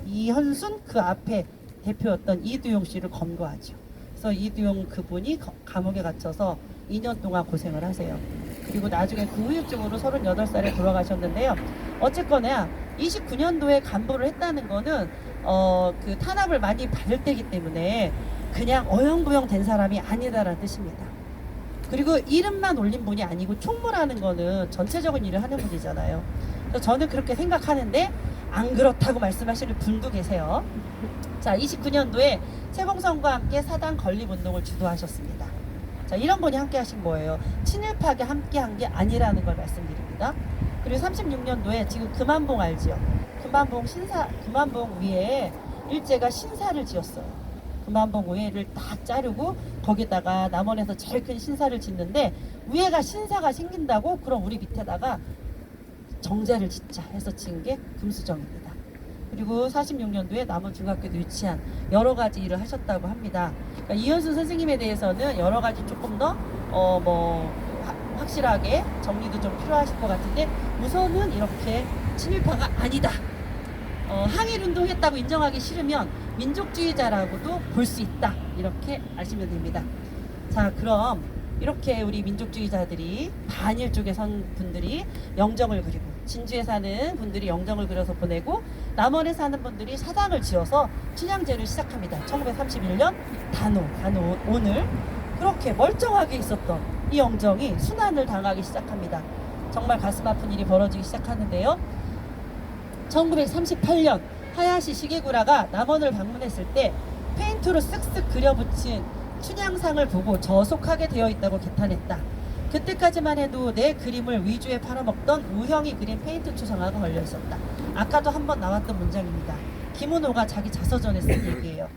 이현순 그 앞에 대표였던 이두용 씨를 검거하죠. 그래서 이두용 그분이 감옥에 gat혀서 2년 동안 고생을 하세요. 그리고 나중에 그 후유증으로 38살에 돌아가셨는데요. 어쨌거나 29년도에 간부를 했다는 거는 그 탄압을 많이 받을 때이기 때문에 그냥 어영부영 된 사람이 아니다라는 뜻입니다. 그리고 이름만 올린 분이 아니고 총무라는 거는 전체적인 일을 하는 분이잖아요. 그래서 저는 그렇게 생각하는데 안 그렇다고 말씀하시는 분도 계세요. 자, 29년도에 세봉선과 함께 사당 건립운동을 주도하셨습니다. 자, 이런 분이 함께 하신 거예요. 친일파가 함께 한 게 아니라는 걸 말씀드립니다. 그리고 36년도에 지금 금암봉 알지요? 금암봉 위에 일제가 신사를 지었어요. 금암봉 위에를 다 자르고 거기다가 남원에서 제일 큰 신사를 짓는데 위에가 신사가 생긴다고 그럼 우리 밑에다가 정자를 짓자 해서 지은 게 금수정입니다. 그리고 46년도에 남원 중학교도 유치한 여러 가지 일을 하셨다고 합니다. 그러니까 이현순 선생님에 대해서는 여러 가지 조금 더 확실하게 정리도 좀 필요하실 것 같은데 우선은 이렇게 친일파가 아니다. 항일운동 했다고 인정하기 싫으면 민족주의자라고도 볼 수 있다. 이렇게 아시면 됩니다. 자, 그럼 이렇게 우리 민족주의자들이 반일 쪽에 선 분들이 영정을 그리고 진주에 사는 분들이 영정을 그려서 보내고 남원에 사는 분들이 사당을 지어서 춘향제를 시작합니다. 1931년 단오 오늘 그렇게 멀쩡하게 있었던 이 영정이 순환을 당하기 시작합니다. 정말 가슴 아픈 일이 벌어지기 시작하는데요. 1938년 하야시 시게구라가 남원을 방문했을 때 페인트로 쓱쓱 그려붙인 춘향상을 보고 저속하게 되어 있다고 개탄했다. 그때까지만 해도 내 그림을 위주에 팔아먹던 우형이 그린 페인트 초상화가 걸려 있었다. 아까도 한번 나왔던 문장입니다. 김은호가 자기 자서전에 쓴 얘기예요.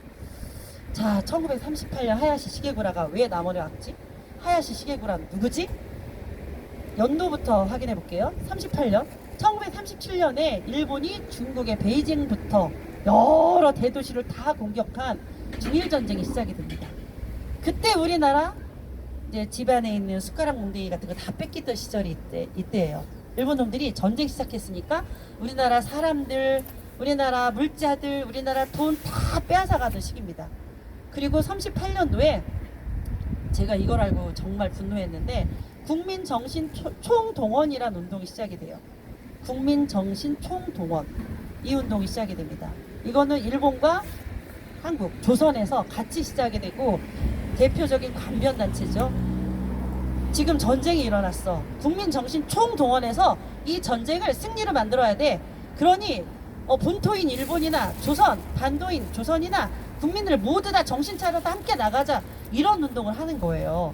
자, 1938년 하야시 시게구라가 왜 남원에 왔지? 하야시 시게구라는 누구지? 연도부터 확인해 볼게요. 38년 1937년에 일본이 중국의 베이징부터 여러 대도시를 다 공격한 중일전쟁이 시작이 됩니다. 그때 우리나라 이제 집안에 있는 숟가락 몽둥이 같은 거 다 뺏기던 시절이 이때예요. 일본 놈들이 전쟁 시작했으니까 우리나라 사람들, 우리나라 물자들, 우리나라 돈 다 빼앗아가던 시기입니다. 그리고 38년도에 제가 이걸 알고 정말 분노했는데 국민정신총동원이라는 운동이 시작이 돼요. 국민정신총동원 이 운동이 시작이 됩니다. 이거는 일본과 한국, 조선에서 같이 시작이 되고 대표적인 관변단체죠. 지금 전쟁이 일어났어. 국민정신총동원에서 이 전쟁을 승리로 만들어야 돼. 그러니 본토인 일본이나 조선, 반도인 조선이나 국민들 모두 다 정신 차려서 함께 나가자. 이런 운동을 하는 거예요.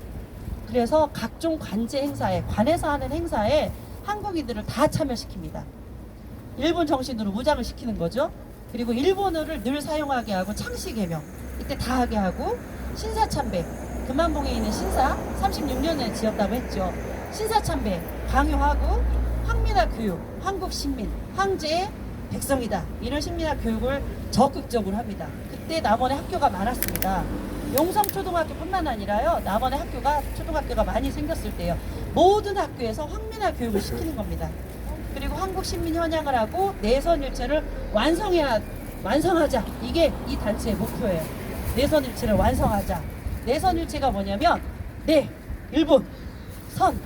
그래서 각종 관제 행사에, 관에서 하는 행사에 한국인들을 다 참여시킵니다. 일본 정신으로 무장을 시키는 거죠. 그리고 일본어를 늘 사용하게 하고 창씨개명 이때 다 하게 하고 신사참배, 금암봉에 있는 신사 36년에 지었다고 했죠. 신사참배 강요하고 항민화 교육, 한국 식민, 황제의 백성이다. 이런 식민화 교육을 적극적으로 합니다. 그때 남원에 학교가 많았습니다. 용성초등학교뿐만 아니라요. 남원에 초등학교가 많이 생겼을 때요. 모든 학교에서 황민화 교육을 시키는 겁니다. 그리고 한국 식민 현양을 하고 내선일체를 완성하자. 이게 이 단체의 목표예요. 내선일체를 완성하자. 내선일체가 뭐냐면 일본,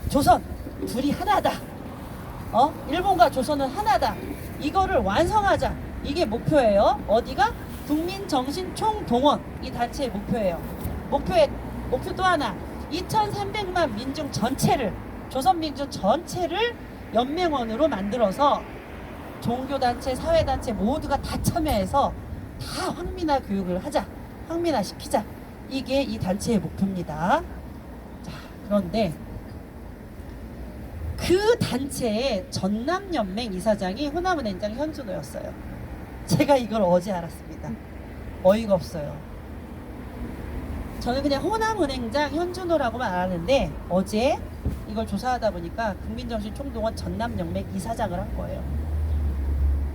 조선 둘이 하나다. 일본과 조선은 하나다. 이거를 완성하자. 이게 목표예요. 어디가? 국민정신총동원 이 단체의 목표예요. 목표 또 하나 2300만 민중 전체를 조선 민중 전체를 연맹원으로 만들어서 종교단체, 사회단체 모두가 다 참여해서 다 황민화 교육을 하자, 황민화 시키자. 이게 이 단체의 목표입니다. 자, 그런데 그 단체의 전남연맹 이사장이 호남은행장 현준호였어요. 제가 이걸 어제 알았습니다. 어이가 없어요. 저는 그냥 호남은행장 현준호라고만 알았는데 어제 이걸 조사하다 보니까 국민정신총동원 전남연맹 이사장을 한 거예요.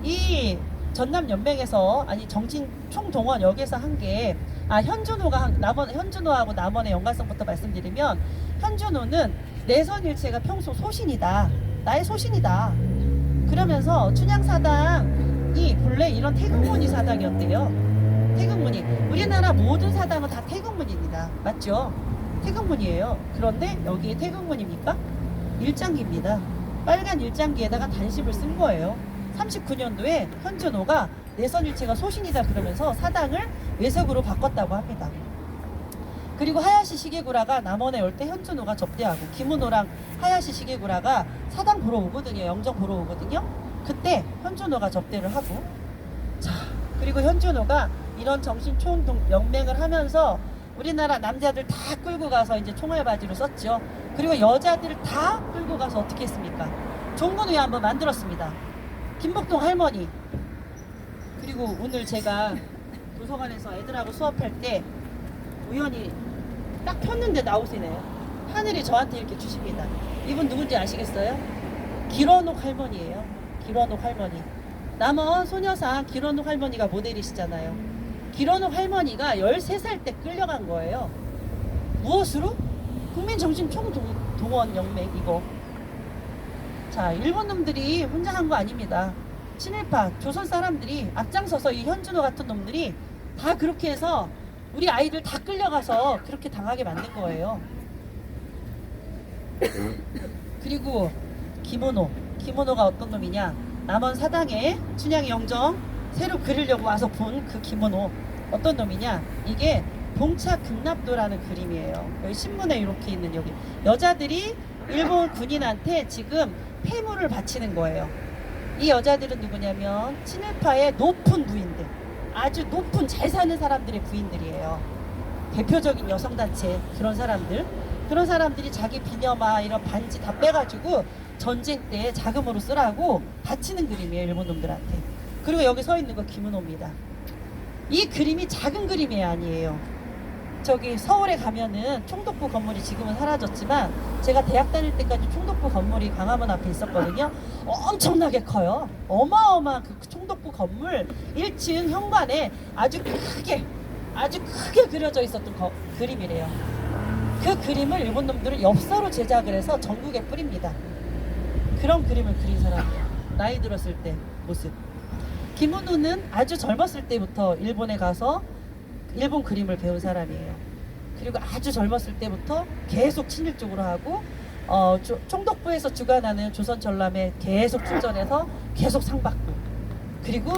이 전남연맹에서 아니 정신총동원 여기에서 한 게 현준호하고 남원의 연관성부터 말씀드리면 현준호는 내선일체가 평소 소신이다. 나의 소신이다. 그러면서 춘향사당이 본래 이런 태극문이 사당이었대요. 태극문이. 우리나라 모든 사당은 다 태극문입니다. 맞죠? 태극문이에요. 그런데 여기에 태극문입니까? 일장기입니다. 빨간 일장기에다가 단식을 쓴 거예요. 39년도에 현준호가 내선일체가 소신이다 그러면서 사당을 외석으로 바꿨다고 합니다. 그리고 하야시 시계구라가 남원에 올 때 현준호가 접대하고 김은호랑 하야시 시계구라가 사당 보러 오거든요. 영정 보러 오거든요. 그때 현준호가 접대를 하고, 자, 그리고 현준호가 이런 정신총연맹을 하면서 우리나라 남자들 다 끌고 가서 이제 총알바지로 썼죠. 그리고 여자들 다 끌고 가서 어떻게 했습니까? 종군회 한번 만들었습니다. 김복동 할머니. 그리고 오늘 제가 도서관에서 애들하고 수업할 때 우연히 딱 켰는데 나오시네요. 하늘이 저한테 이렇게 주십니다. 이분 누군지 아시겠어요? 길원옥 할머니예요. 길원옥 할머니. 남원 소녀상 길원옥 할머니가 모델이시잖아요. 길원옥 할머니가 13살 때 끌려간 거예요. 무엇으로? 국민정신총동원 연맹 이거. 자, 일본 놈들이 혼자 한 거 아닙니다. 친일파 조선 사람들이 앞장서서 이 현준호 같은 놈들이 다 그렇게 해서 우리 아이들 다 끌려가서 그렇게 당하게 만든 거예요. 그리고 김은호가 어떤 놈이냐? 남원 사당에 춘향이 영정 새로 그리려고 와서 본 그 김은호 어떤 놈이냐? 이게 봉착극납도라는 그림이에요. 여기 신문에 이렇게 있는 여기 여자들이 일본 군인한테 지금 폐물을 바치는 거예요. 이 여자들은 누구냐면 친일파의 높은 부인들, 아주 높은 잘 사는 사람들의 부인들이에요. 대표적인 여성단체 그런 사람들이 자기 비녀마 이런 반지 다 빼가지고 전쟁 때 자금으로 쓰라고 바치는 그림이에요, 일본 놈들한테. 그리고 여기 서 있는 거 김은호입니다. 이 그림이 작은 그림이 아니에요. 저기 서울에 가면은 총독부 건물이 지금은 사라졌지만 제가 대학 다닐 때까지 총독부 건물이 광화문 앞에 있었거든요. 엄청나게 커요. 어마어마한 그 총독부 건물 1층 현관에 아주 크게 그려져 있었던 그림이래요. 그 그림을 일본 놈들은 엽서로 제작을 해서 전국에 뿌립니다. 그런 그림을 그린 사람이에요. 나이 들었을 때 모습. 김은호는 아주 젊었을 때부터 일본에 가서 일본 그림을 배운 사람이에요. 그리고 아주 젊었을 때부터 계속 친일 쪽으로 하고 총독부에서 주관하는 조선 전람회 계속 출전해서 계속 상 받고, 그리고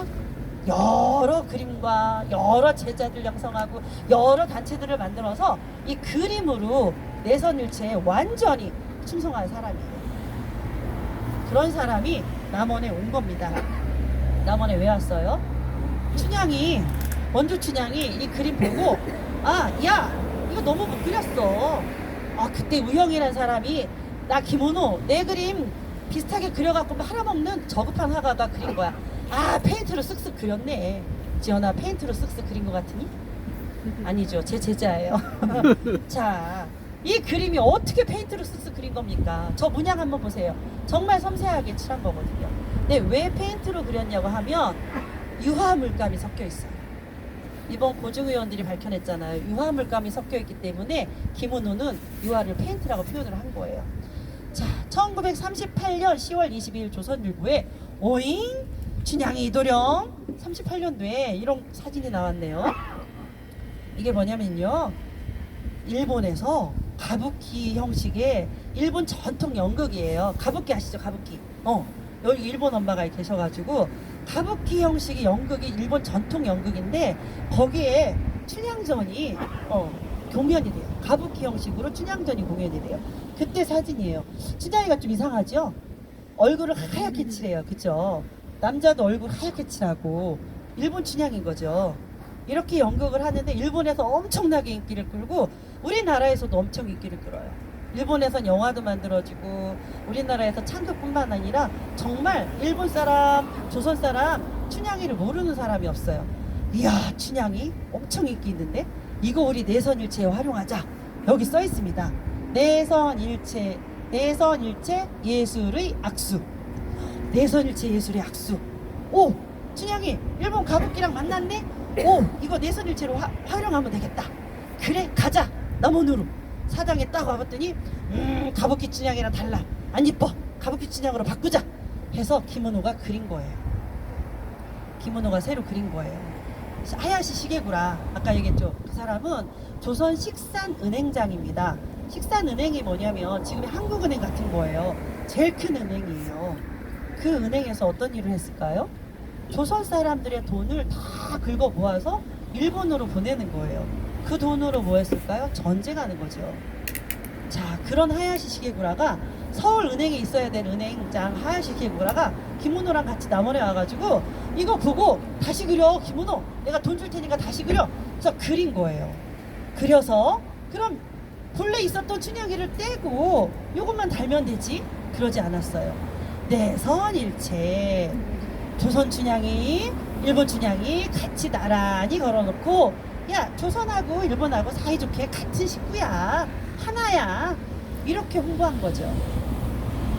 여러 그림과 여러 제자들 양성하고 여러 단체들을 만들어서 이 그림으로 내선일체에 완전히 충성한 사람이에요. 그런 사람이 남원에 온 겁니다. 남원에 왜 왔어요? 원주 춘향이 이 그림 보고 야 이거 너무 못 그렸어. 그때 우영이라는 사람이 나 김은호 내 그림 비슷하게 그려갖고 팔아먹는 저급한 화가가 그린 거야. 페인트로 쓱쓱 그렸네. 지연아 페인트로 쓱쓱 그린 것 같으니? 아니죠, 제 제자예요. 자, 이 그림이 어떻게 페인트로 쓱쓱 그린 겁니까? 저 문양 한번 보세요. 정말 섬세하게 칠한 거거든요. 근데 왜 페인트로 그렸냐고 하면 유화물감이 섞여 있어요. 이번 고증의원들이 밝혀냈잖아요. 유화물감이 섞여 있기 때문에 김은호는 유화를 페인트라고 표현을 한 거예요. 자, 1938년 10월 22일 조선일보에 오잉 춘향이 이도령 38년도에 이런 사진이 나왔네요. 이게 뭐냐면요, 일본에서 가부키 형식의 일본 전통 연극이에요. 가부키 아시죠? 가부키. 여기 일본 엄마가 계셔가지고 가부키 형식의 연극이 일본 전통 연극인데 거기에 춘향전이 공연이 돼요. 가부키 형식으로 춘향전이 공연이 돼요. 그때 사진이에요. 춘향이가 좀 이상하죠? 얼굴을 하얗게 칠해요. 그죠? 남자도 얼굴 하얗게 칠하고 일본 춘향인 거죠. 이렇게 연극을 하는데 일본에서 엄청나게 인기를 끌고 우리나라에서도 엄청 인기를 끌어요. 일본에선 영화도 만들어지고 우리나라에서 창극뿐만 아니라 정말 일본 사람, 조선 사람 춘향이를 모르는 사람이 없어요. 이야, 춘향이 엄청 인기 있는데 이거 우리 내선일체에 활용하자. 여기 써 있습니다. 내선일체 예술의 악수. 내선일체 예술의 악수. 오, 춘향이 일본 가부키랑 만났네. 오, 이거 내선일체로 활용하면 되겠다. 그래, 가자. 남원으로 사당에 딱 와봤더니 가부키 춘향이랑 달라. 안 이뻐. 가부키 춘향으로 바꾸자 해서 김은호가 그린 거예요. 김은호가 새로 그린 거예요. 하야시 시게구라, 아까 얘기했죠. 그 사람은 조선 식산은행장입니다. 식산은행이 뭐냐면 지금 한국은행 같은 거예요. 제일 큰 은행이에요. 그 은행에서 어떤 일을 했을까요? 조선 사람들의 돈을 다 긁어 모아서 일본으로 보내는 거예요. 그 돈으로 뭐 했을까요? 전쟁하는 거죠. 자, 그런 하야시 시게구라가 서울은행에 있어야 될 은행장 하야시 시게구라가 김은호랑 같이 남원에 와가지고 이거 보고 다시 그려. 김은호, 내가 돈 줄 테니까 다시 그려. 그래서 그린 거예요. 그려서 그럼 본래 있었던 춘향이를 떼고 요것만 달면 되지? 그러지 않았어요. 내선일체 조선 춘향이 일본 춘향이 같이 나란히 걸어놓고, 야, 조선하고 일본하고 사이좋게 같은 식구야, 하나야, 이렇게 홍보한 거죠.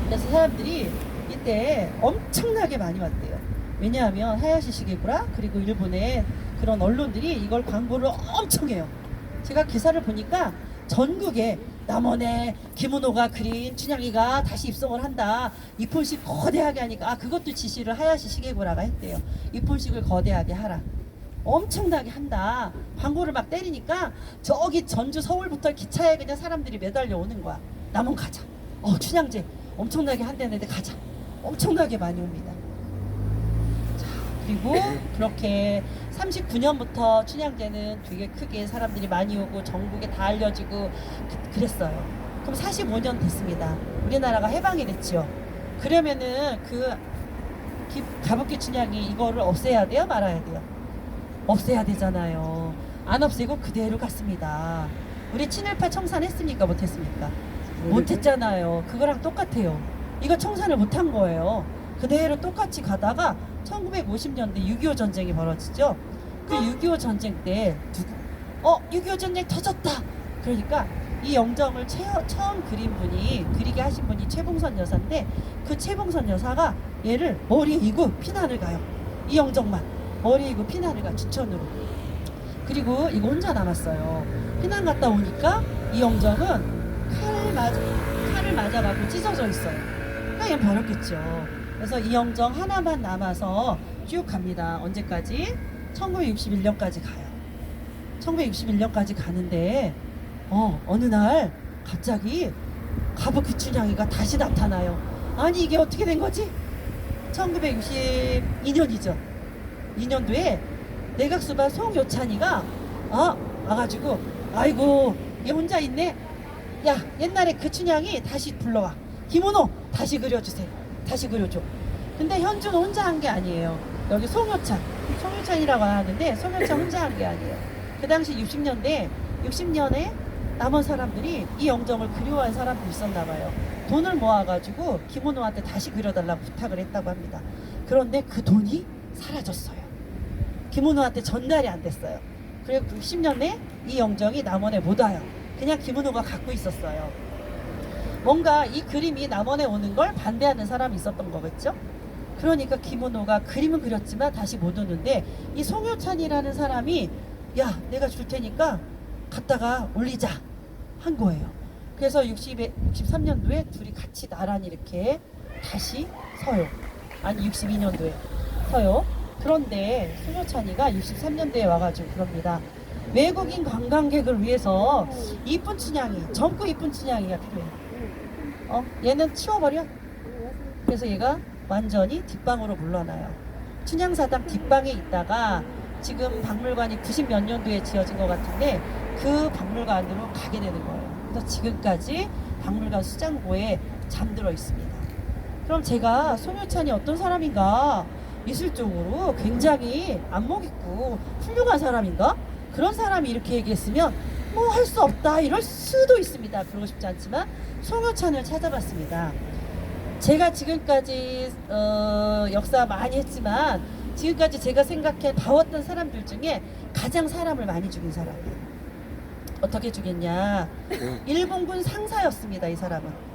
그래서 사람들이 이때 엄청나게 많이 왔대요. 왜냐하면 하야시 시게구라 그리고 일본의 그런 언론들이 이걸 광고를 엄청 해요. 제가 기사를 보니까 전국에 남원에 김은호가 그린 춘향이가 다시 입성을 한다, 입혼식 거대하게 하니까 그것도 지시를 하야시 시게구라가 했대요. 입혼식을 거대하게 하라, 엄청나게 한다. 광고를 막 때리니까 저기 전주 서울부터 기차에 그냥 사람들이 매달려 오는 거야. 남원 가자, 춘향제 엄청나게 한다는데 가자. 엄청나게 많이 옵니다. 자, 그리고 그렇게 39년부터 춘향제는 되게 크게 사람들이 많이 오고 전국에 다 알려지고 그랬어요. 그럼 45년 됐습니다. 우리나라가 해방이 됐죠. 그러면은 그 가부키 춘향이 이거를 없애야 돼요, 말아야 돼요? 없애야 되잖아요. 안 없애고 그대로 갔습니다. 우리 친일파 청산했습니까, 못했습니까? 못했잖아요. 그거랑 똑같아요. 이거 청산을 못한 거예요. 그대로 똑같이 가다가 1950년대 6.25 전쟁이 벌어지죠. 그 6.25 전쟁 때 6.25 전쟁 터졌다. 그러니까 이 영정을 처음 그리게 하신 분이 최봉선 여사인데, 그 최봉선 여사가 얘를 머리에 이고 피난을 가요. 이 영정만 머리에 이고 피난을 가, 추천으로. 그리고 이거 혼자 남았어요. 피난 갔다 오니까 이 영정은 칼을 맞아가지고 찢어져 있어요. 그러니까 얘는 버렸겠죠. 그래서 이 영정 하나만 남아서 쭉 갑니다. 언제까지? 1961년까지 가요. 1961년까지 가는데 어느 날 갑자기 가부키 춘향이가 다시 나타나요. 아니, 이게 어떻게 된 거지? 1962년이죠. 2년도에 내각수반 송요찬이가 와가지고, 아이고, 얘 혼자 있네. 야, 옛날에 그 춘향이 다시 불러와. 김은호 다시 그려주세요. 다시 그려줘. 근데 현주는 혼자 한 게 아니에요. 여기 송효찬이라고 하는데 송효찬 혼자 한 게 아니에요. 그 당시 60년에 남은 사람들이 이 영정을 그리워한 사람들이 있었나 봐요. 돈을 모아가지고 김은호한테 다시 그려달라고 부탁을 했다고 합니다. 그런데 그 돈이 사라졌어요. 김은호한테 전달이 안 됐어요. 그리고 60년에 이 영정이 남원에 못 와요. 그냥 김은호가 갖고 있었어요. 뭔가 이 그림이 남원에 오는 걸 반대하는 사람이 있었던 거겠죠. 그러니까 김은호가 그림은 그렸지만 다시 못 오는데, 이 송효찬이라는 사람이 야, 내가 줄 테니까 갖다가 올리자 한 거예요. 그래서 63년도에 둘이 같이 나란히 이렇게 다시 서요. 아니, 62년도에 서요. 그런데 송효찬이가 63년도에 와가지고 그럽니다. 외국인 관광객을 위해서 이쁜 춘향이, 젊고 이쁜 춘향이가 필요해. 얘는 치워버려. 그래서 얘가 완전히 뒷방으로 물러나요. 춘향사당 뒷방에 있다가 지금 박물관이 90 몇 년도에 지어진 것 같은데 그 박물관으로 가게 되는 거예요. 그래서 지금까지 박물관 수장고에 잠들어 있습니다. 그럼 제가 송효찬이 어떤 사람인가? 미술적으로 굉장히 안목 있고 훌륭한 사람인가? 그런 사람이 이렇게 얘기했으면 뭐 할 수 없다 이럴 수도 있습니다. 그러고 싶지 않지만 송효찬을 찾아봤습니다. 제가 지금까지 역사 많이 했지만 지금까지 제가 생각해 봐왔던 사람들 중에 가장 사람을 많이 죽인 사람이에요. 어떻게 죽였냐? 일본군 상사였습니다. 이 사람은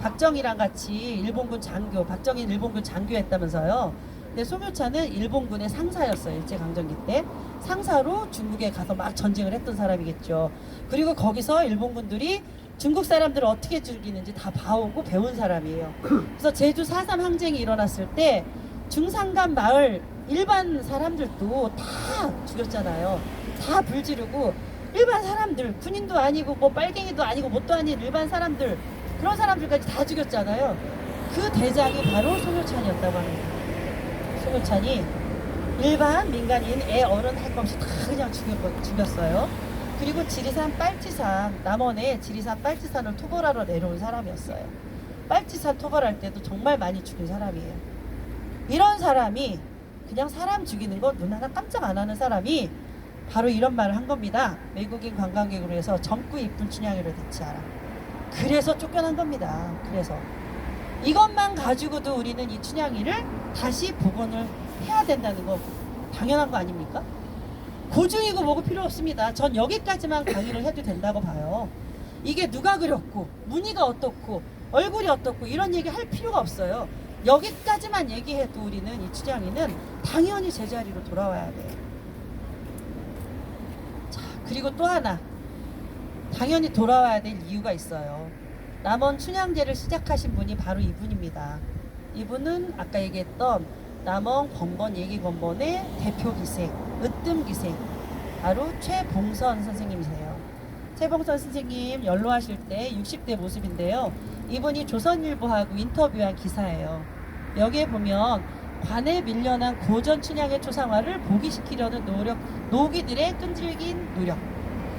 박정희랑 같이 일본군 장교, 박정희는 일본군 장교했다면서요. 근데 송효찬은 일본군의 상사였어요. 일제강점기 때 상사로 중국에 가서 막 전쟁을 했던 사람이겠죠. 그리고 거기서 일본군들이 중국 사람들을 어떻게 죽이는지 다 봐오고 배운 사람이에요. 그래서 제주 4.3 항쟁이 일어났을 때 중산간 마을 일반 사람들도 다 죽였잖아요. 다 불지르고 일반 사람들, 군인도 아니고 뭐 빨갱이도 아니고 뭣도 아닌 일반 사람들, 그런 사람들까지 다 죽였잖아요. 그 대장이 바로 송효찬이었다고 합니다. 송효찬이 일반 민간인 애 어른 할 것 없이 다 그냥 죽였어요. 그리고 지리산 빨치산, 남원의 지리산 빨치산을 토벌하러 내려온 사람이었어요. 빨치산 토벌할 때도 정말 많이 죽인 사람이에요. 이런 사람이 그냥 사람 죽이는 거 눈 하나 깜짝 안 하는 사람이 바로 이런 말을 한 겁니다. 외국인 관광객으로 해서 젊고 이쁜 춘향이를 대체하라. 그래서 쫓겨난 겁니다. 그래서 이것만 가지고도 우리는 이 춘향이를 다시 복원을 해야 된다는 거 당연한 거 아닙니까? 고증이고 뭐고 필요 없습니다. 전 여기까지만 강의를 해도 된다고 봐요. 이게 누가 그렸고 무늬가 어떻고 얼굴이 어떻고 이런 얘기 할 필요가 없어요. 여기까지만 얘기해도 우리는 이 춘향이는 당연히 제자리로 돌아와야 돼요. 자, 그리고 또 하나 당연히 돌아와야 될 이유가 있어요. 남원 춘향제를 시작하신 분이 바로 이분입니다. 이분은 아까 얘기했던 남원 권번 예기권번의 대표 기생, 으뜸 기생, 바로 최봉선 선생님이세요. 최봉선 선생님 연로하실 때 60대 모습인데요. 이분이 조선일보하고 인터뷰한 기사예요. 여기에 보면 관에 밀려난 고전 춘향의 초상화를 보기시키려는 노력, 노기들의 끈질긴 노력.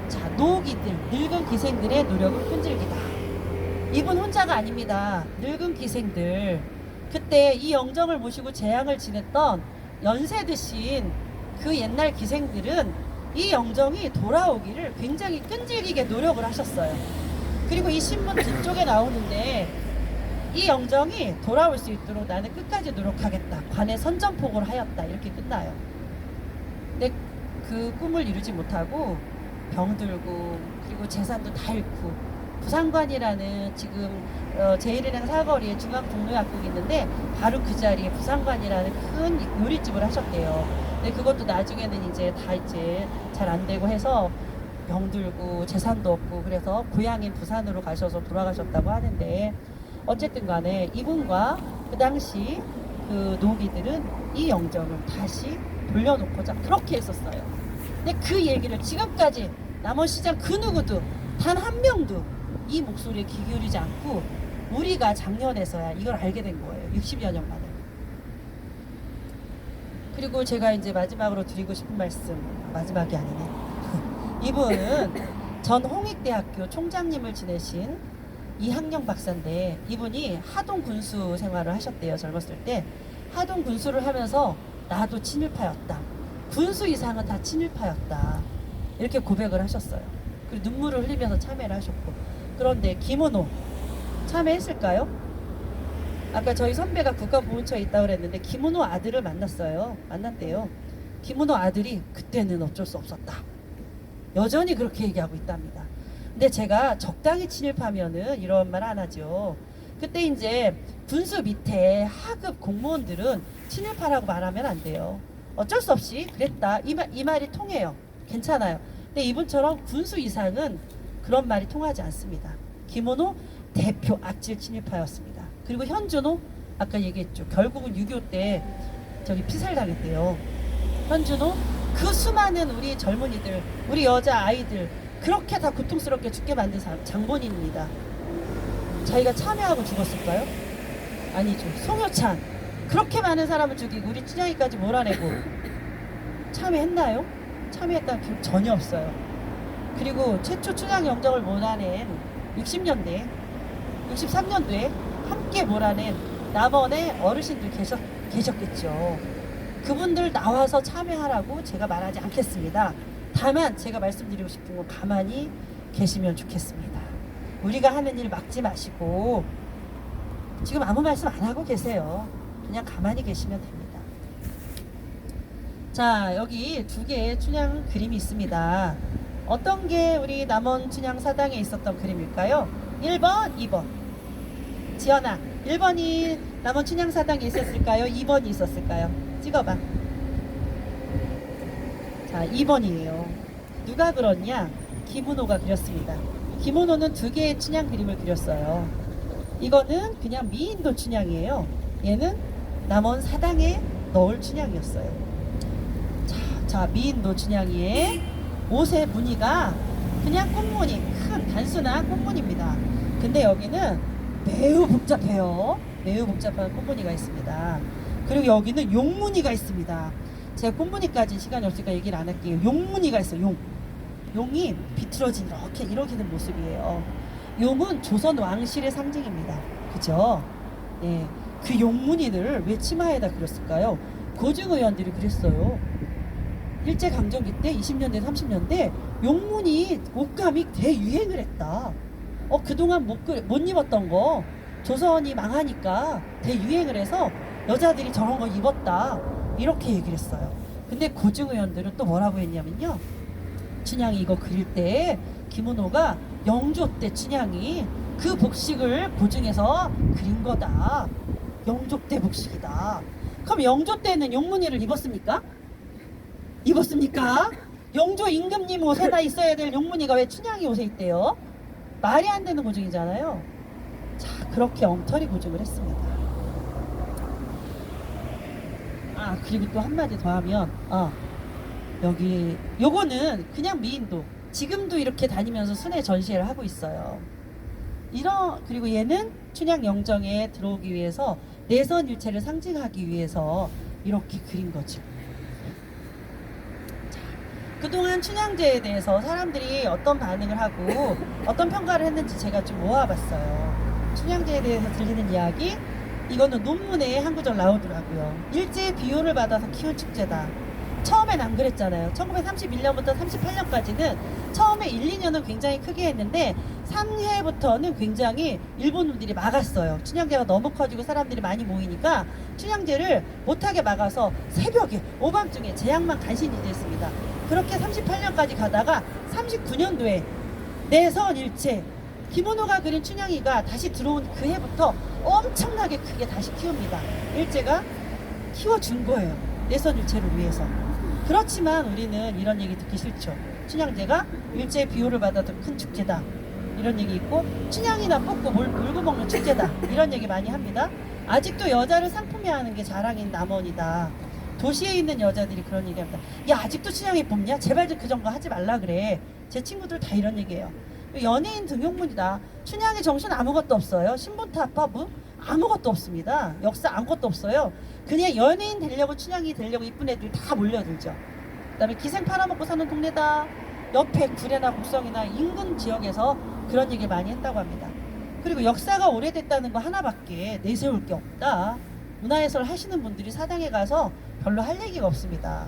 자, 노기들, 늙은 기생들의 노력은 끈질기다. 이분 혼자가 아닙니다. 늙은 기생들, 그때 이 영정을 모시고 재앙을 지냈던 연세 드신 그 옛날 기생들은 이 영정이 돌아오기를 굉장히 끈질기게 노력을 하셨어요. 그리고 이 신문 뒤쪽에 나오는데 이 영정이 돌아올 수 있도록 나는 끝까지 노력하겠다. 관에 선전포고를 하였다. 이렇게 끝나요. 근데 그 꿈을 이루지 못하고 병들고 그리고 재산도 다 잃고 부산관이라는 지금 제1은행 사거리에 중앙북로약국이 있는데 바로 그 자리에 부산관이라는 큰 요리집을 하셨대요. 근데 그것도 나중에는 이제 다 이제 잘 안 되고 해서 병들고 재산도 없고 그래서 고향인 부산으로 가셔서 돌아가셨다고 하는데 어쨌든 간에 이분과 그 당시 그 노기들은 이 영정을 다시 돌려놓고자 그렇게 했었어요. 근데 그 얘기를 지금까지 남원시장 그 누구도 단 한 명도 이 목소리에 귀 기울이지 않고 우리가 작년에서야 이걸 알게 된 거예요. 60여 년 만에. 그리고 제가 이제 마지막으로 드리고 싶은 말씀, 마지막이 아니네. 이분은 전 홍익대학교 총장님을 지내신 이학령 박사인데 이분이 하동 군수 생활을 하셨대요. 젊었을 때 하동 군수를 하면서 나도 친일파였다. 군수 이상은 다 친일파였다. 이렇게 고백을 하셨어요. 그리고 눈물을 흘리면서 참여를 하셨고 그런데 김은호 참여했을까요? 아까 저희 선배가 국가보훈처에 있다고 그랬는데 김은호 아들을 만났대요. 김은호 아들이 그때는 어쩔 수 없었다. 여전히 그렇게 얘기하고 있답니다. 근데 제가 적당히 친일파면은 이런 말 안 하죠. 그때 이제 군수 밑에 하급 공무원들은 친일파라고 말하면 안 돼요. 어쩔 수 없이 그랬다. 이 말이 통해요. 괜찮아요. 근데 이분처럼 군수 이상은 그런 말이 통하지 않습니다. 김은호 대표 악질 친일파였습니다. 그리고 현준호 아까 얘기했죠. 결국은 6.25 때 저기 피살당했대요. 현준호 그 수많은 우리 젊은이들, 우리 여자 아이들 그렇게 다 고통스럽게 죽게 만든 사람 장본인입니다. 자기가 참여하고 죽었을까요? 아니죠. 송효찬 그렇게 많은 사람을 죽이고 우리 춘향이까지 몰아내고 참여했나요? 참여했다는 기록 전혀 없어요. 그리고 최초 춘향 영정을 몰아낸 60년대 63년도에 함께 몰아낸 남원에 어르신들 계셨겠죠. 그분들 나와서 참여하라고 제가 말하지 않겠습니다. 다만 제가 말씀드리고 싶은 건 가만히 계시면 좋겠습니다. 우리가 하는 일 막지 마시고 지금 아무 말씀 안 하고 계세요. 그냥 가만히 계시면 됩니다. 자, 여기 두 개의 춘향 그림이 있습니다. 어떤 게 우리 남원 춘향 사당에 있었던 그림일까요? 1번, 2번. 지연아, 1번이 남원 춘향 사당에 있었을까요? 2번이 있었을까요? 찍어봐. 자, 2번이에요. 누가 그렸냐? 김은호가 그렸습니다. 김은호는 두 개의 춘향 그림을 그렸어요. 이거는 그냥 미인도 춘향이에요. 얘는 남원 사당에 넣을 춘향이었어요. 자, 미인도 춘향이의 옷의 무늬가 그냥 꽃무늬, 큰 단순한 꽃무늬입니다. 근데 여기는 매우 복잡해요. 매우 복잡한 꽃무늬가 있습니다. 그리고 여기는 용무늬가 있습니다. 제가 꽃무늬까지 시간이 없으니까 얘기를 안 할게요. 용무늬가 있어요. 용이 비틀어진 이렇게 된 모습이에요. 용은 조선 왕실의 상징입니다. 그죠? 예, 그 용무늬를 왜 치마에다 그렸을까요? 고증 의원들이 그랬어요. 일제강점기 때 20년대 30년대 용무늬 옷감이 대유행을 했다. 그동안 못 입었던 거 조선이 망하니까 대유행을 해서 여자들이 저런 거 입었다. 이렇게 얘기를 했어요. 근데 고증 의원들은 또 뭐라고 했냐면요. 춘향이 이거 그릴 때 김은호가 영조 때 춘향이 그 복식을 고증해서 그린 거다. 영조 때 복식이다. 그럼 영조 때는 용무늬를 입었습니까? 입었습니까? 영조 임금님 옷에나 있어야 될 용무늬가 왜 춘향이 옷에 있대요? 말이 안 되는 고증이잖아요. 자, 그렇게 엉터리 고증을 했습니다. 그리고 또 한마디 더 하면 여기 요거는 그냥 미인도 지금도 이렇게 다니면서 순회 전시회를 하고 있어요. 그리고 얘는 춘향 영정에 들어오기 위해서 내선일체를 상징하기 위해서 이렇게 그린 거죠. 자, 그동안 춘향제에 대해서 사람들이 어떤 반응을 하고 어떤 평가를 했는지 제가 좀 모아봤어요. 춘향제에 대해서 들리는 이야기, 이거는 논문에 한 구절 나오더라고요. 일제의 비호를 받아서 키운 축제다. 처음엔 안 그랬잖아요. 1931년부터 38년까지는 처음에 1, 2년은 굉장히 크게 했는데 3회부터는 굉장히 일본인들이 막았어요. 춘향제가 너무 커지고 사람들이 많이 모이니까 춘향제를 못하게 막아서 새벽에 오밤중에 제약만 간신히 됐습니다. 그렇게 38년까지 가다가 39년도에 내선일체 김은호가 그린 춘향이가 다시 들어온 그 해부터 엄청나게 크게 다시 키웁니다. 일제가 키워준 거예요. 내선일체를 위해서. 그렇지만 우리는 이런 얘기 듣기 싫죠. 춘향제가 일제의 비호를 받아도 큰 축제다. 이런 얘기 있고 춘향이나 뽑고 물고 먹는 축제다. 이런 얘기 많이 합니다. 아직도 여자를 상품화하는 게 자랑인 남원이다. 도시에 있는 여자들이 그런 얘기합니다. 야, 아직도 춘향이 뽑냐? 제발 좀 그 정도 하지 말라 그래. 제 친구들 다 이런 얘기해요. 연예인 등용문이다. 춘향의 정신 아무것도 없어요. 신분타파부 아무것도 없습니다. 역사 아무것도 없어요. 그냥 연예인 되려고 춘향이 되려고 이쁜 애들 다 몰려들죠. 그 다음에 기생 팔아먹고 사는 동네다. 옆에 구례나 곡성이나 인근 지역에서 그런 얘기 많이 했다고 합니다. 그리고 역사가 오래됐다는 거 하나밖에 내세울 게 없다. 문화해설 하시는 분들이 사당에 가서 별로 할 얘기가 없습니다.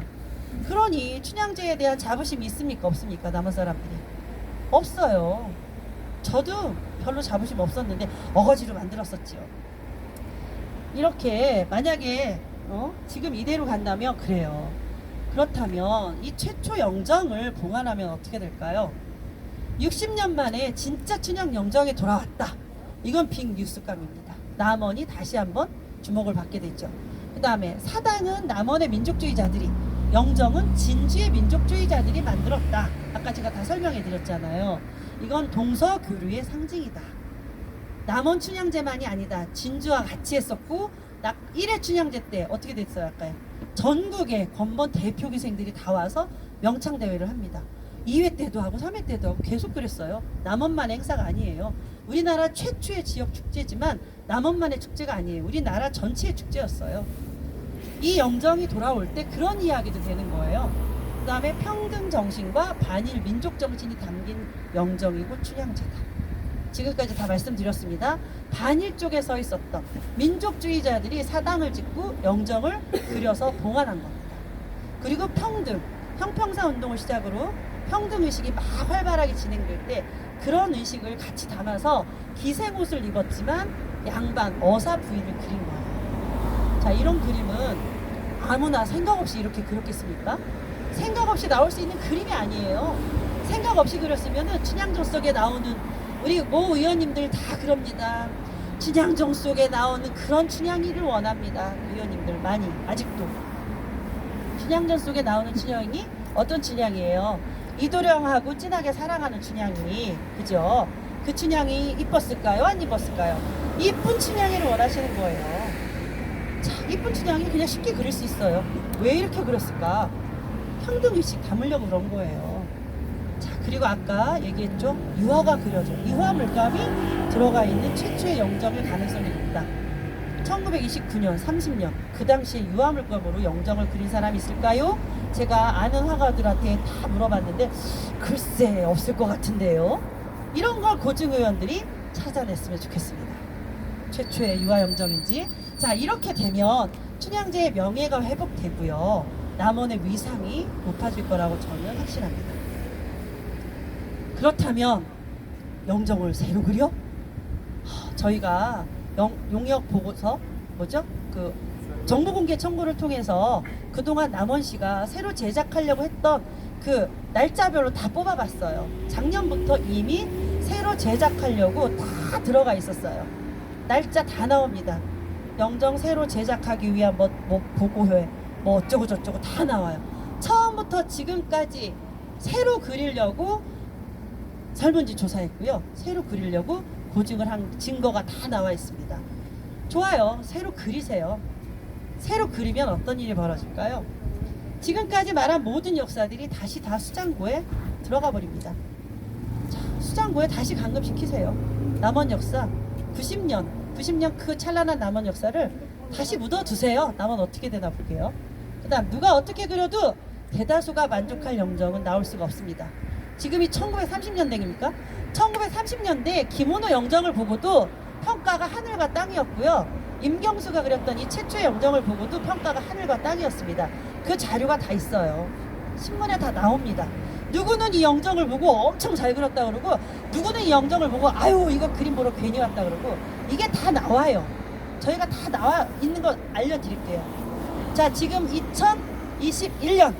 그러니 춘향제에 대한 자부심이 있습니까? 없습니까? 남은 사람들이 없어요. 저도 별로 자부심 없었는데 어거지로 만들었었지요. 이렇게 만약에 지금 이대로 간다면 그래요. 그렇다면 이 최초 영정을 봉안하면 어떻게 될까요? 60년 만에 진짜 춘향 영정이 돌아왔다. 이건 빅뉴스감입니다. 남원이 다시 한번 주목을 받게 됐죠. 그 다음에 사당은 남원의 민족주의자들이, 영정은 진주의 민족주의자들이 만들었다. 아까 제가 다 설명해 드렸잖아요. 이건 동서교류의 상징이다. 남원 춘향제만이 아니다. 진주와 같이 했었고 1회 춘향제 때 어떻게 됐어요? 아까 전국의 권번 대표기생들이 다 와서 명창대회를 합니다. 2회 때도 하고 3회 때도 하고 계속 그랬어요. 남원만의 행사가 아니에요. 우리나라 최초의 지역 축제지만 남원만의 축제가 아니에요. 우리나라 전체의 축제였어요. 이 영정이 돌아올 때 그런 이야기도 되는 거예요. 그 다음에 평등 정신과 반일 민족 정신이 담긴 영정이고 춘향제다. 지금까지 다 말씀드렸습니다. 반일 쪽에 서 있었던 민족주의자들이 사당을 짓고 영정을 그려서 봉안한 겁니다. 그리고 평등, 형평사 운동을 시작으로 평등 의식이 막 활발하게 진행될 때 그런 의식을 같이 담아서 기생옷을 입었지만 양반 어사 부인을 그린 거예요. 자, 이런 그림은 아무나 생각 없이 이렇게 그렸겠습니까? 생각 없이 나올 수 있는 그림이 아니에요. 생각 없이 그렸으면은 춘향전 속에 나오는 우리 모 의원님들 다 그럽니다. 춘향전 속에 나오는 그런 춘향이를 원합니다. 의원님들 많이 아직도. 춘향전 속에 나오는 춘향이 어떤 춘향이에요? 이도령하고 진하게 사랑하는 춘향이, 그죠? 그 춘향이 이뻤을까요? 안 이뻤을까요? 이쁜 춘향이를 원하시는 거예요. 자, 이쁜 춘향이 그냥 쉽게 그릴 수 있어요. 왜 이렇게 그렸을까? 평등의식 담으려고 그런 거예요. 자, 그리고 아까 얘기했죠? 유화가 그려져. 유화 물감이 들어가 있는 최초의 영정일 가능성이 있다. 1929년, 30년 그 당시에 유화 물감으로 영정을 그린 사람이 있을까요? 제가 아는 화가들한테 다 물어봤는데 글쎄 없을 것 같은데요. 이런 걸 고증 의원들이 찾아냈으면 좋겠습니다. 최초의 유화 영정인지. 자, 이렇게 되면 춘향제의 명예가 회복되고요. 남원의 위상이 높아질 거라고 저는 확신합니다. 그렇다면 영정을 새로 그려? 저희가 용역 보고서 뭐죠? 그 정보 공개 청구를 통해서 그동안 남원시가 새로 제작하려고 했던 그 날짜별로 다 뽑아봤어요. 작년부터 이미 새로 제작하려고 다 들어가 있었어요. 날짜 다 나옵니다. 영정 새로 제작하기 위한 뭐 보고회 뭐 어쩌고 저쩌고 다 나와요. 처음부터 지금까지 새로 그리려고 설문지 조사했고요. 새로 그리려고 고증을 한 증거가 다 나와 있습니다. 좋아요. 새로 그리세요. 새로 그리면 어떤 일이 벌어질까요? 지금까지 말한 모든 역사들이 다시 다 수장고에 들어가 버립니다. 자, 수장고에 다시 감금시키세요. 남원 역사 90년 그 찬란한 남원 역사를 다시 묻어두세요. 남원 어떻게 되나 볼게요. 그 다음 누가 어떻게 그려도 대다수가 만족할 영정은 나올 수가 없습니다. 지금이 1930년대입니까? 1930년대 김원호 영정을 보고도 평가가 하늘과 땅이었고요. 임경수가 그렸던 이 최초의 영정을 보고도 평가가 하늘과 땅이었습니다. 그 자료가 다 있어요. 신문에 다 나옵니다. 누구는 이 영정을 보고 엄청 잘 그렸다 그러고 누구는 이 영정을 보고 아유 이거 그림 보러 괜히 왔다 그러고 이게 다 나와요. 저희가 다 나와 있는 거 알려드릴게요. 자, 지금 2021년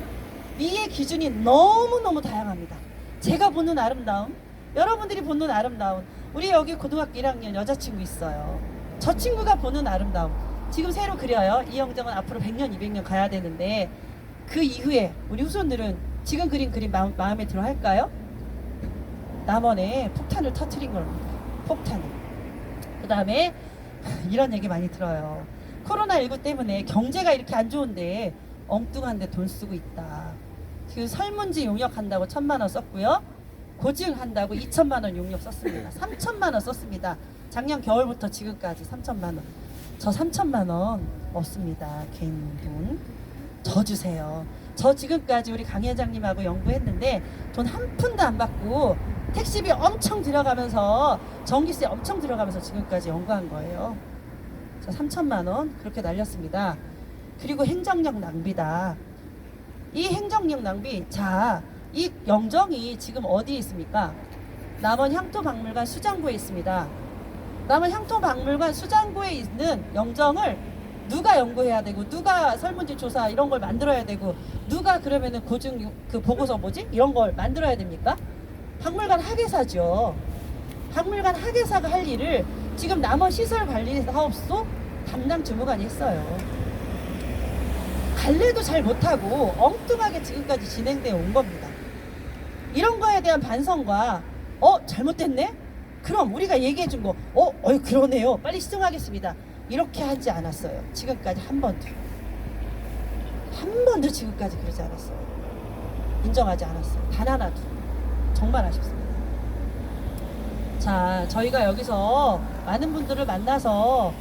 미의 기준이 너무너무 다양합니다. 제가 보는 아름다움, 여러분들이 보는 아름다움, 우리 여기 고등학교 1학년 여자친구 있어요. 저 친구가 보는 아름다움 지금 새로 그려요. 이 영정은 앞으로 100년 200년 가야 되는데 그 이후에 우리 후손들은 지금 그린 그림 마음에 들어 할까요? 남원에 폭탄을 터뜨린 겁니다. 폭탄을. 그 다음에 이런 얘기 많이 들어요. 코로나19 때문에 경제가 이렇게 안 좋은데 엉뚱한데 돈 쓰고 있다. 그 설문지 용역한다고 1,000만 원 썼고요. 고증한다고 2,000만 원 용역 썼습니다. 3,000만 원 썼습니다. 작년 겨울부터 지금까지 3,000만 원. 저 3,000만 원 없습니다. 개인 돈. 저 주세요. 저 지금까지 우리 강 회장님하고 연구했는데 돈 한 푼도 안 받고 택시비 엄청 들어가면서 전기세 엄청 들어가면서 지금까지 연구한 거예요. 저 3,000만 원 그렇게 날렸습니다. 그리고 행정력 낭비다. 이 행정력 낭비. 자, 이 영정이 지금 어디에 있습니까? 남원 향토박물관 수장고에 있습니다. 남원 향토박물관 수장고에 있는 영정을 누가 연구해야 되고 누가 설문지 조사 이런 걸 만들어야 되고 누가 그러면은 고증 그 보고서 뭐지? 이런 걸 만들어야 됩니까? 박물관 학예사죠. 박물관 학예사가 할 일을 지금 남원 시설관리사업소 담당 주무관이 했어요. 관리도 잘 못하고 엉뚱하게 지금까지 진행되어 온 겁니다. 이런 거에 대한 반성과 잘못됐네? 그럼 우리가 얘기해 준 거 그러네요. 빨리 시정하겠습니다. 이렇게 하지 않았어요. 지금까지 한 번도 지금까지 그러지 않았어요. 인정하지 않았어요. 단 하나도. 정말 아쉽습니다. 자, 저희가 여기서 많은 분들을 만나서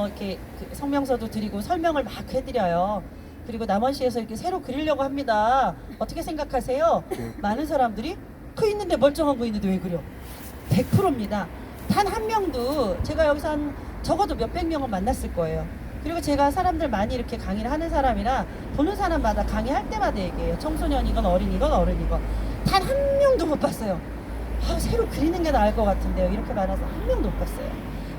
이렇게 성명서도 드리고 설명을 막 해드려요. 그리고 남원시에서 이렇게 새로 그리려고 합니다. 어떻게 생각하세요? 많은 사람들이 그 있는데 멀쩡한 거 있는데 왜 그려? 100%입니다. 단 한 명도 제가 여기서 한 적어도 몇백 명은 만났을 거예요. 그리고 제가 사람들 많이 이렇게 강의를 하는 사람이라 보는 사람마다 강의할 때마다 얘기해요. 청소년이건 어린이건 어른이건 단 한 명도 못 봤어요. 아, 새로 그리는 게 나을 것 같은데요. 이렇게 말해서 한 명도 못 봤어요.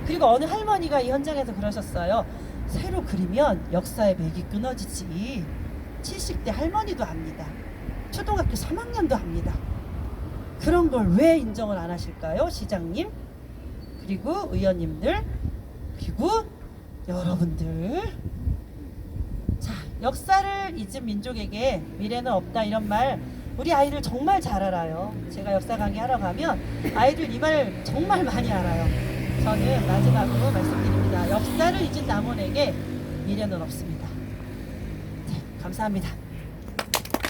그리고 어느 할머니가 이 현장에서 그러셨어요. 새로 그리면 역사의 맥이 끊어지지. 70대 할머니도 압니다. 초등학교 3학년도 압니다. 그런 걸 왜 인정을 안 하실까요? 시장님, 그리고 의원님들, 그리고 여러분들. 자, 역사를 잊은 민족에게 미래는 없다, 이런 말 우리 아이들 정말 잘 알아요. 제가 역사 강의하러 가면 아이들 이 말 정말 많이 알아요. 저는 마지막으로 말씀드립니다. 역사를 잊은 남원에게 미래는 없습니다. 네, 감사합니다.